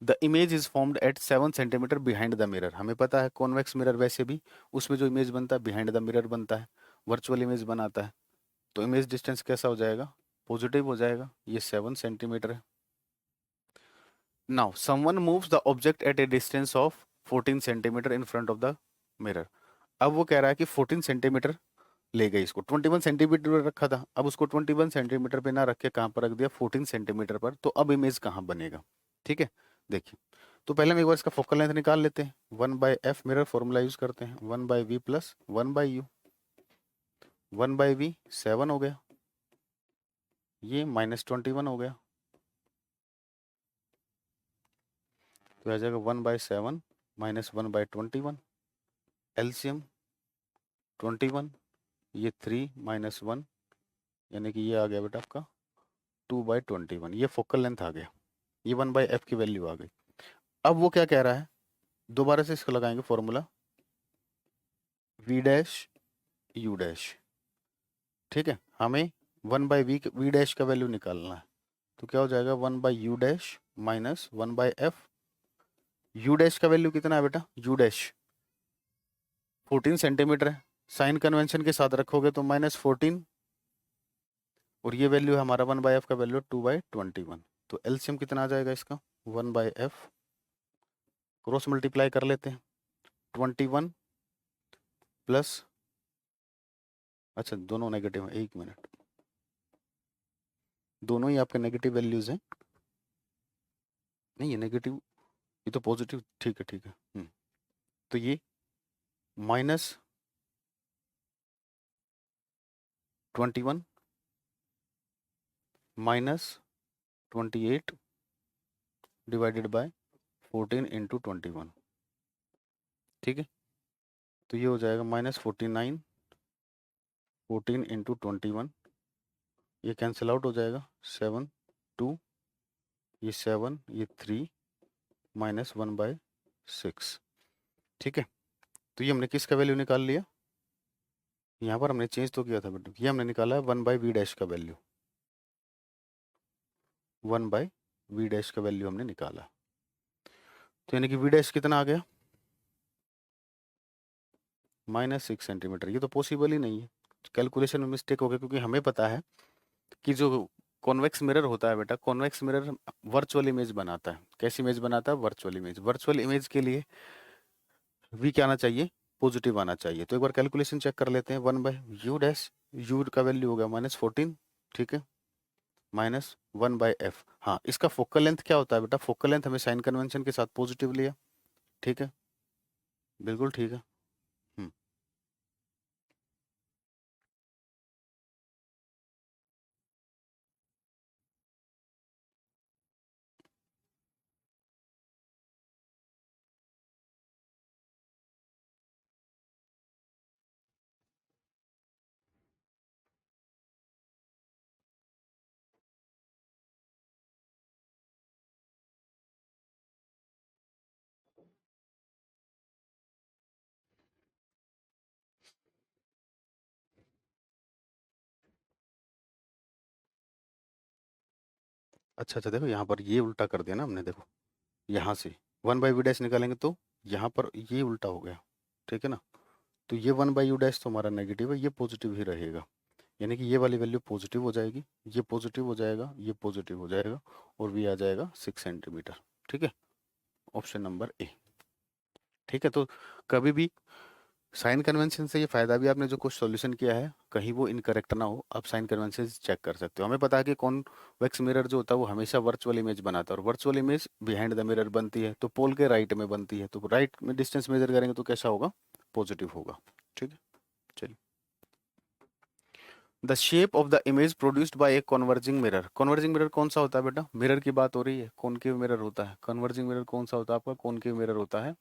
The image is formed at 7 centimetre behind the mirror, हमें पता है कॉन्वेक्स मिरर वैसे भी उसमें जो इमेज बनता है बिहाइंड द मिरर बनता है, वर्चुअल इमेज बनाता है, तो इमेज डिस्टेंस कैसा हो जाएगा, पॉजिटिव हो जाएगा, ये 7 सेंटीमीटर है। Now someone moves the object at A distance of 14 centimetre in front of the mirror, अब वो कह रहा है कि 14 सेंटीमीटर ले गई इसको 21 सेंटीमीटर पर रखा था, अब उसको 21 सेंटीमीटर पे ना रख के कहाँ पर रख दिया 14 सेंटीमीटर पर, तो अब इमेज कहाँ बनेगा? ठीक है, देखिए तो पहले हम एक बार इसका फोकल लेंथ निकाल लेते हैं। 1/f मिरर फॉर्मूला यूज करते हैं, 1/v प्लस 1/u। 1/v 7 हो गया, ये -21 हो गया, तो आ जाएगा 1/7 माइनस 1/21। एलसीएम 21, ये 3 - 1 यानी कि ये आ गया बेटा आपका 2/21। ये फोकल लेंथ आ गया, ये 1/f की वैल्यू आ गई। अब वो क्या कह रहा है, दोबारा से इसको लगाएंगे formula v dash u dash. ठीक है, हमें 1/v डैश का वैल्यू निकालना है, तो क्या हो जाएगा 1/u dash minus 1/f। u dash का वैल्यू कितना है बेटा? u डैश 14 सेंटीमीटर है, साइन कन्वेंशन के साथ रखोगे तो -14, और ये वैल्यू है हमारा 1/f का वैल्यू 2/21। तो एलसीएम कितना आ जाएगा इसका? 1/f क्रॉस मल्टीप्लाई कर लेते हैं, 21 प्लस, अच्छा दोनों नेगेटिव है, 1 मिनट, दोनों ही आपके नेगेटिव वैल्यूज हैं, नहीं ये नेगेटिव, ये तो पॉजिटिव, ठीक है ठीक है। तो ये -21 -28 डिवाइडेड बाय 14 इंटू 21। ठीक है, तो ये हो जाएगा -49, 14 इंटू 21, ये कैंसिल आउट हो जाएगा, 7 2, ये 7, ये 3 -1/6। ठीक है, तो ये हमने किसका वैल्यू निकाल लिया? यहाँ पर हमने चेंज तो किया था बेटा, ये हमने निकाला है 1/v डैश का वैल्यू, 1/v डैश का वैल्यू हमने निकाला। तो यानी कि v डैश कितना आ गया? -6 सेंटीमीटर। ये तो पॉसिबल ही नहीं है, कैलकुलेशन में मिस्टेक हो गया, क्योंकि हमें पता है कि जो कॉन्वेक्स मिरर होता है बेटा, कॉन्वेक्स मिरर वर्चुअल इमेज बनाता है। कैसी इमेज बनाता है? Virtual image. वर्चुअल इमेज के लिए v क्या आना चाहिए? पॉजिटिव आना चाहिए। तो एक बार कैलकुलेशन चेक कर लेते हैं, 1/u डैश, u का वैल्यू हो गया -14, ठीक है, -1/f। हाँ, इसका फोकल लेंथ क्या होता है बेटा? फोकल लेंथ हमें साइन कन्वेंशन के साथ पॉजिटिव लिया, ठीक है, बिल्कुल ठीक है। अच्छा, देखो यहाँ पर ये उल्टा कर दिया ना हमने, देखो यहाँ से 1/v डैश निकालेंगे तो यहाँ पर ये उल्टा हो गया, ठीक है ना। तो ये 1/u डैश तो हमारा नेगेटिव है, ये पॉजिटिव ही रहेगा, यानी कि ये वाली वैल्यू पॉजिटिव हो जाएगी, ये पॉजिटिव हो जाएगा, ये पॉजिटिव हो जाएगा, और v आ जाएगा 6 सेंटीमीटर। ठीक है, ऑप्शन नंबर ए। ठीक है, तो कभी भी साइन कन्वेंशन से ये फायदा भी, आपने जो कुछ सॉल्यूशन किया है कहीं वो इनकरेक्ट ना हो, आप साइन कन्वेंशन चेक कर सकते हो। हमें पता है कि कॉन्वेक्स मिरर जो होता है वो हमेशा वर्चुअल इमेज बनाता है, और virtual image behind the mirror बनती है, तो पोल के राइट में बनती है, तो राइट में डिस्टेंस मेजर करेंगे तो कैसा होगा? पॉजिटिव होगा। ठीक है, चलिए। The shape of the image produced by a converging mirror. Converging mirror कौन सा होता है बेटा? मिरर की बात हो रही है, कॉनकेव मिरर होता है। कन्वर्जिंग मिरर कौन सा होता है आपका? कॉनकेव मिरर होता है,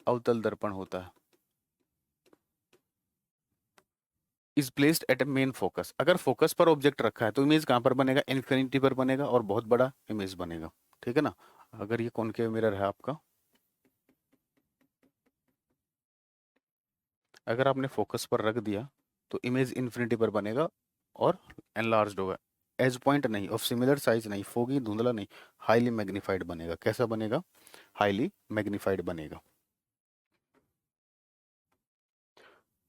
अवतल दर्पण होता है। Is placed at A main focus. अगर फोकस पर ऑब्जेक्ट रखा है तो इमेज कहाँ पर बनेगा? इन्फिनिटी पर बनेगा, और बहुत बड़ा इमेज बनेगा। ठीक है ना, अगर ये कॉनकेव मिरर है आपका, अगर आपने फोकस पर रख दिया तो इमेज इन्फिनिटी पर बनेगा और एनलार्ज्ड होगा, एज पॉइंट नहीं, ऑफ सिमिलर साइज नहीं, फोगी धुंधला नहीं, हाईली मैग्नीफाइड बनेगा। कैसा बनेगा? हाईली मैग्नीफाइड बनेगा।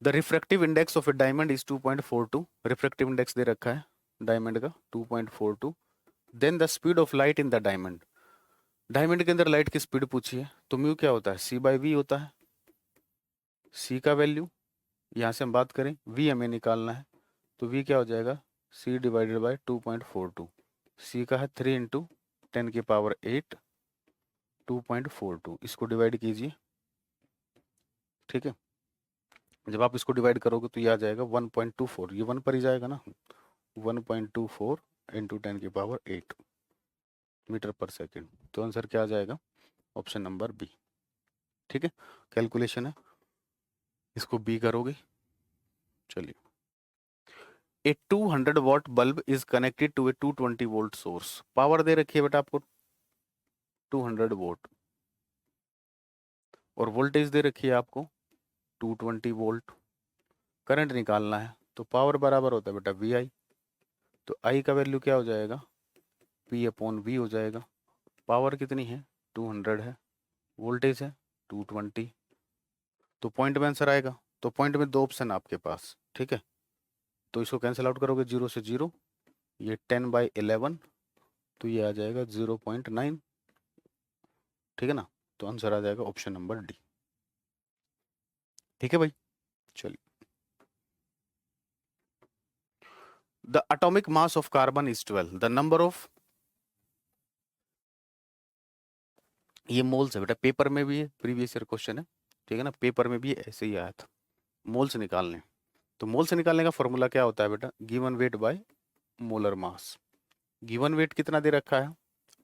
The refractive index of a diamond is 2.42। Refractive index दे रखा है डायमंड का 2.42। Then the speed of light in the diamond. Diamond के अंदर लाइट की स्पीड पूछी है, तो म्यू क्या होता है? c/v होता है। c का वैल्यू यहाँ से हम बात करें V हमें निकालना है, तो V क्या हो जाएगा, C डिवाइडेड बाई 2.42। C का है 3 इंटू 10 की पावर 8 2.42, इसको डिवाइड कीजिए। ठीक है, जब आप इसको डिवाइड करोगे तो ये आ जाएगा 1.24, ये 1 पर ही जाएगा ना, 1.24 इंटू 10 की पावर 8 मीटर पर सेकेंड। तो आंसर क्या आ जाएगा, ऑप्शन नंबर बी। ठीक है, कैलकुलेशन है, इसको बी करोगे। चलिए, a 200 watt bulb is connected to a 220 volt source. Power दे रखी है बेटा आपको 200 वोल्ट, और वोल्टेज दे रखी है आपको 220 वोल्ट। करंट निकालना है, तो पावर बराबर होता है बेटा वी आई, तो आई का वैल्यू क्या हो जाएगा, पी अपॉन वी हो जाएगा। पावर कितनी है, 200 है, वोल्टेज है 220, तो पॉइंट में आंसर आएगा। तो पॉइंट में दो ऑप्शन आपके पास, ठीक है, तो इसको कैंसिल आउट करोगे 0 से 0, ये 10/11, तो ये आ जाएगा 0.9। ठीक है ना, तो आंसर आ जाएगा ऑप्शन नंबर डी। ठीक है भाई, चलिए। The atomic mass of carbon is 12, the number of, ये मोल्स है बेटा, पेपर में भी है, प्रीवियस ईयर क्वेश्चन है। ठीक है ना, पेपर में भी ऐसे ही आया था, मोल्स निकालने। तो मोल्स निकालने का फॉर्मूला क्या होता है बेटा, given weight by molar mass. Given weight कितना दे रखा है,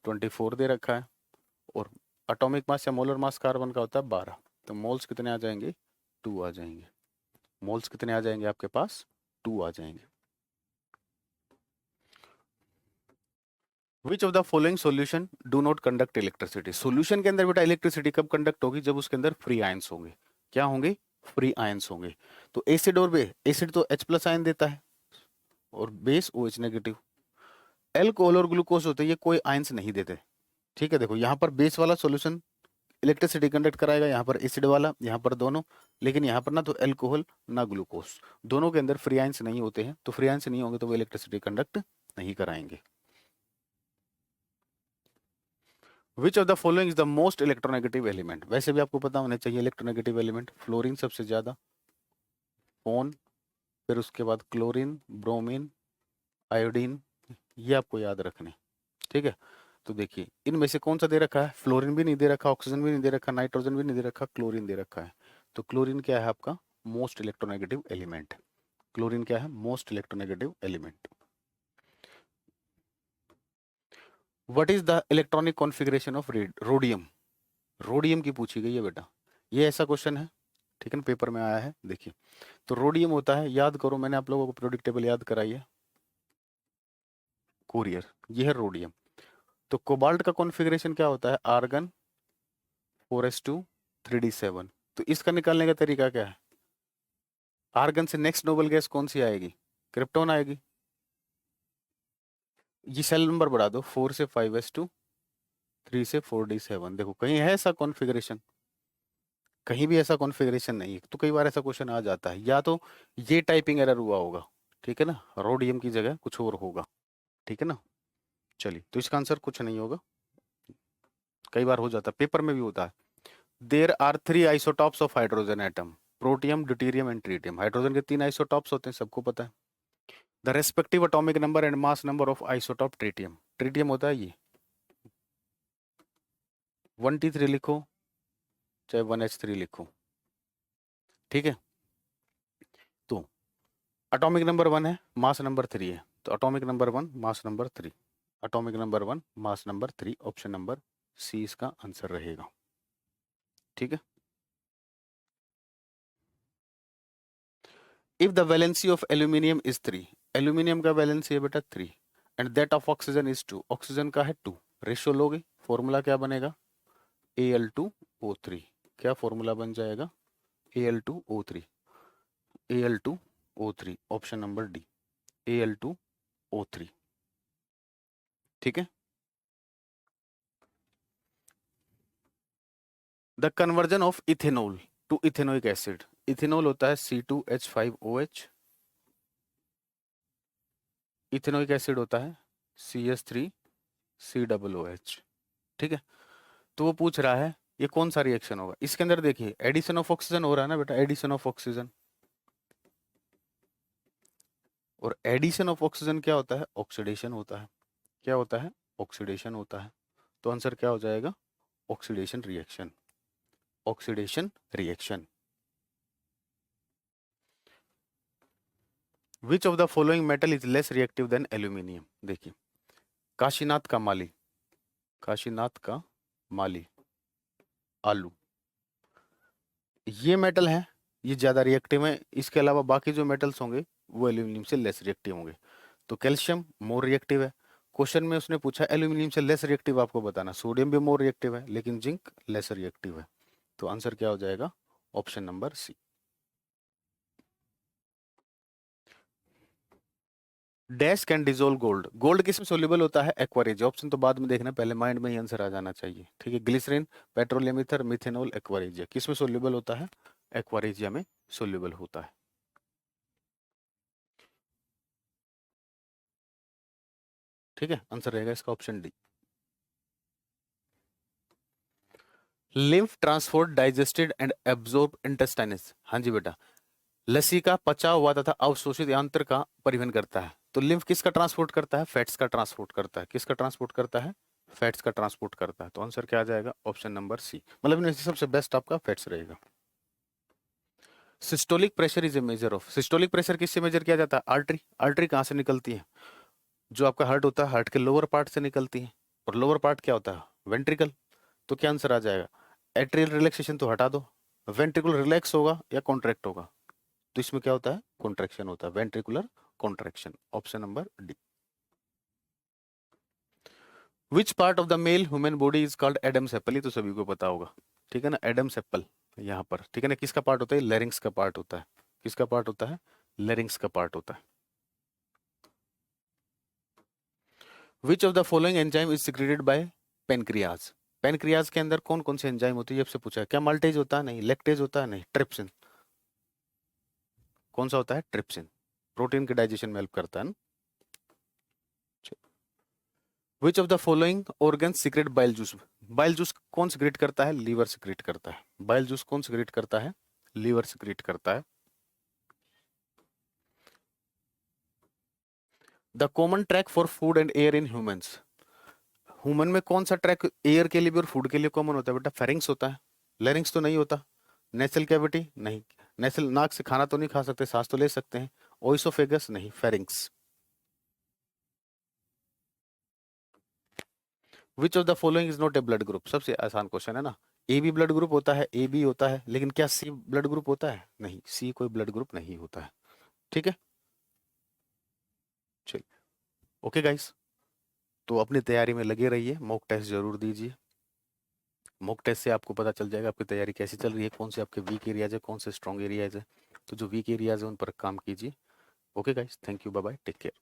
24 दे रखा है, और एटॉमिक मास या मोलर मास कार्बन का होता है 12, तो मोल्स कितने आ जाएंगे, 2 आ जाएंगे। मोल्स कितने आ जाएंगे आपके पास, 2 आ जाएंगे। विच of the following solution do not conduct electricity. Solution के अंदर बेटा इलेक्ट्रिसिटी कब कंडक्ट होगी, जब उसके अंदर फ्री आयंस होंगे। क्या होंगे, फ्री आयंस होंगे। तो एसिड और बेस, एसिड तो H+ आयन देता है, और बेस OH नेगेटिव। एल्कोहल और ग्लूकोज होते हैं, ये कोई आयंस नहीं देते। ठीक है, देखो यहाँ पर बेस वाला सॉल्यूशन इलेक्ट्रिसिटी कंडक्ट कराएगा, यहाँ पर एसिड वाला, यहाँ पर दोनों। लेकिन यहाँ पर ना तो एल्कोहल ना ग्लूकोज, दोनों के अंदर फ्री आयंस नहीं होते हैं, तो फ्री आयंस नहीं होंगे तो वो इलेक्ट्रिसिटी कंडक्ट नहीं कराएंगे। विच of the following is the most electronegative element. वैसे भी आपको पता होना चाहिए इलेक्ट्रोनेगेटिव एलिमेंट, फ्लोरीन सबसे ज्यादा, फोन, फिर उसके बाद क्लोरीन, ब्रोमीन, आयोडीन, ये आपको याद रखने। ठीक है, तो देखिए इनमें से कौन सा दे रखा है, फ्लोरीन भी नहीं दे रखा, ऑक्सीजन भी नहीं दे रखा, नाइट्रोजन भी नहीं दे रखा, क्लोरीन दे रखा है। तो क्लोरीन क्या है आपका मोस्ट इलेक्ट्रोनेगेटिव एलिमेंट। क्लोरीन क्या है, most electronegative element. What is the electronic configuration of rhodium. Rhodium की पूछी गई है बेटा, ये ऐसा क्वेश्चन है, ठीक है ना, पेपर में आया है। देखिए, तो रोडियम होता है, याद करो, मैंने आप लोगों को पीरियोडिक टेबल याद कराई है, कोरियर, ये है रोडियम। तो कोबाल्ट का कॉन्फ़िगरेशन क्या होता है, आर्गन 4s2 3d7। तो इसका निकालने का तरीका क्या है, आर्गन से नेक्स्ट नोबल गैस कौन सी आएगी, क्रिप्टॉन आएगी। ये सेल नंबर बढ़ा दो, 4 से 5s2 3 से 4d7। देखो कहीं है ऐसा कॉन्फ़िगरेशन, कहीं भी ऐसा कॉन्फ़िगरेशन नहीं है। तो कई बार ऐसा क्वेश्चन आ जाता है, या तो ये टाइपिंग एरर हुआ होगा, ठीक है ना, रोडियम की जगह कुछ और होगा। ठीक है ना, चलिए, तो इसका आंसर कुछ नहीं होगा। कई बार हो जाता है, पेपर में भी होता है। There are 3 isotopes of hydrogen atom, protium, deuterium and tritium. Hydrogen के 3 आइसोटॉप्स होते हैं, सबको पता है। The respective atomic number and mass number of isotope tritium. Tritium होता है ये 1t3 लिखो, चाहे 1h3 लिखो। ठीक है, तो एटॉमिक नंबर 1 है, मास नंबर 3 है, तो atomic number 1 mass number 3, atomic number 1 mass number 3, option number C इसका आंसर रहेगा। ठीक है, if the valency of aluminium is 3, aluminium का वैलेंसी है बेटा 3, and that of oxygen is 2, oxygen का है 2, रेशियो लोगे, फॉर्मूला क्या बनेगा, Al2O3। क्या फॉर्मूला बन जाएगा, Al2O3, Al2O3, option number D, Al2O3। ठीक है, the conversion of ethanol to ethanoic acid. Ethanol होता है C2H5OH, इथेनोइक एसिड होता है CH3COOH। ठीक है, तो वो पूछ रहा है ये कौन सा रिएक्शन होगा। इसके अंदर देखिए एडिशन ऑफ ऑक्सीजन हो रहा है ना बेटा, एडिशन ऑफ ऑक्सीजन, और एडिशन ऑफ ऑक्सीजन क्या होता है? ऑक्सीडेशन होता है। क्या होता है? ऑक्सीडेशन होता है। तो आंसर क्या हो जाएगा? Oxidation reaction. Oxidation reaction. Which of the following metal is less reactive than aluminium? देखिए, काशीनाथ का माली, काशीनाथ का माली, आलू, ये मेटल है, ये ज्यादा रिएक्टिव है। इसके अलावा बाकी जो मेटल्स होंगे वो एल्यूमिनियम से लेस रिएक्टिव होंगे। तो कैल्शियम मोर रिएक्टिव है। क्वेश्चन में उसने पूछा एल्यूमिनियम से लेस रिएक्टिव आपको बताना। सोडियम भी मोर रिएक्टिव है लेकिन जिंक लेस रिएक्टिव है। तो आंसर क्या हो जाएगा? Option number C. Dash can dissolve gold. Gold किस में सोल्यूबल होता है? एक्वा। ऑप्शन तो बाद में देखना, पहले माइंड में ही आंसर आ जाना चाहिए। ठीक है, glycerine, petroleum ether, methanol, aqua. किस में सोल्यूबल होता है? एक्वा में सोल्यूबल होता है। ठीक है, आंसर रहेगा इसका option D. Lymph transport digested and absorb intestines. हाँ जी बेटा, लसी का पचा हुआ तथा अवशोषित यांत्र का परिवहन करता है। तो लिम्फ किसका ट्रांसपोर्ट करता है? फैट्स का ट्रांसपोर्ट करता है। किसका ट्रांसपोर्ट करता है? फैट्स का ट्रांसपोर्ट करता है। तो आंसर क्या आ जाएगा? Option number C. मतलब इनमें से सबसे बेस्ट आपका फैट्स रहेगा। Systolic pressure is a measure of. Systolic pressure किससे मेजर किया जाता है? आर्टरी। आर्टरी कहां से निकलती है? जो आपका हार्ट होता है, हार्ट के लोअर पार्ट से निकलती है। और लोअर पार्ट क्या होता है? वेंट्रिकल। तो क्या आंसर आ जाएगा? एट्रियल रिलैक्सेशन तो हटा दो, वेंट्रिकुलर रिलैक्स होगा या कॉन्ट्रैक्ट होगा? तो इसमें क्या होता है? कॉन्ट्रैक्शन होता है, ventricular contraction. Option number D. Which part of the male human body is called Adam's apple? ये तो सभी को पता होगा, ठीक है ना, एडम्स एप्पल यहाँ पर, ठीक है ना। किसका पार्ट होता है? लेरिंग्स का पार्ट होता है। किसका पार्ट होता है? लेरिंग्स का पार्ट होता है। विच of the following enzyme is secreted by pancreas? Pancreas के अंदर कौन कौन से एंजाइम होती है? ये आपसे पूछा है। क्या माल्टेज होता है? नहीं। लेक्टेज होता है? नहीं। ट्रिप्सिन। कौन सा होता है? ट्रिप्सिन। प्रोटीन के डाइजेशन में हेल्प करता है ना। विच of the following organ secret bile juice? Bile juice कौन सीक्रेट करता है? लीवर सीक्रेट करता है। बाइल जूस कौन सीक्रेट करता है? लीवर सीक्रेट करता है। The common track for food and air in humans. Human में कौन सा ट्रैक एयर के लिए भी और फूड के लिए कॉमन होता है बेटा? फेरिंग्स होता है। लेरिंग्स तो नहीं होता। नेसल कैविटी नहीं। नेसल, नाक से खाना तो नहीं खा सकते, सांस तो ले सकते हैं। ओइसोफेगस नहीं, pharynx. Which of the following is not a blood group? सबसे आसान क्वेश्चन है ना। ए बी ब्लड ग्रुप होता है, ए बी होता है, लेकिन क्या सी ब्लड ग्रुप होता है? नहीं, सी कोई ब्लड ग्रुप नहीं होता है। ठीक है, चलिए, ओके गाइस, तो अपनी तैयारी में लगे रहिए, मॉक टेस्ट जरूर दीजिए। मॉक टेस्ट से आपको पता चल जाएगा आपकी तैयारी कैसी चल रही है, कौन से आपके वीक एरियाज है, कौन से स्ट्रॉन्ग एरियाज है। तो जो वीक एरियाज है उन पर काम कीजिए। Okay guys, thank you, bye bye, take care.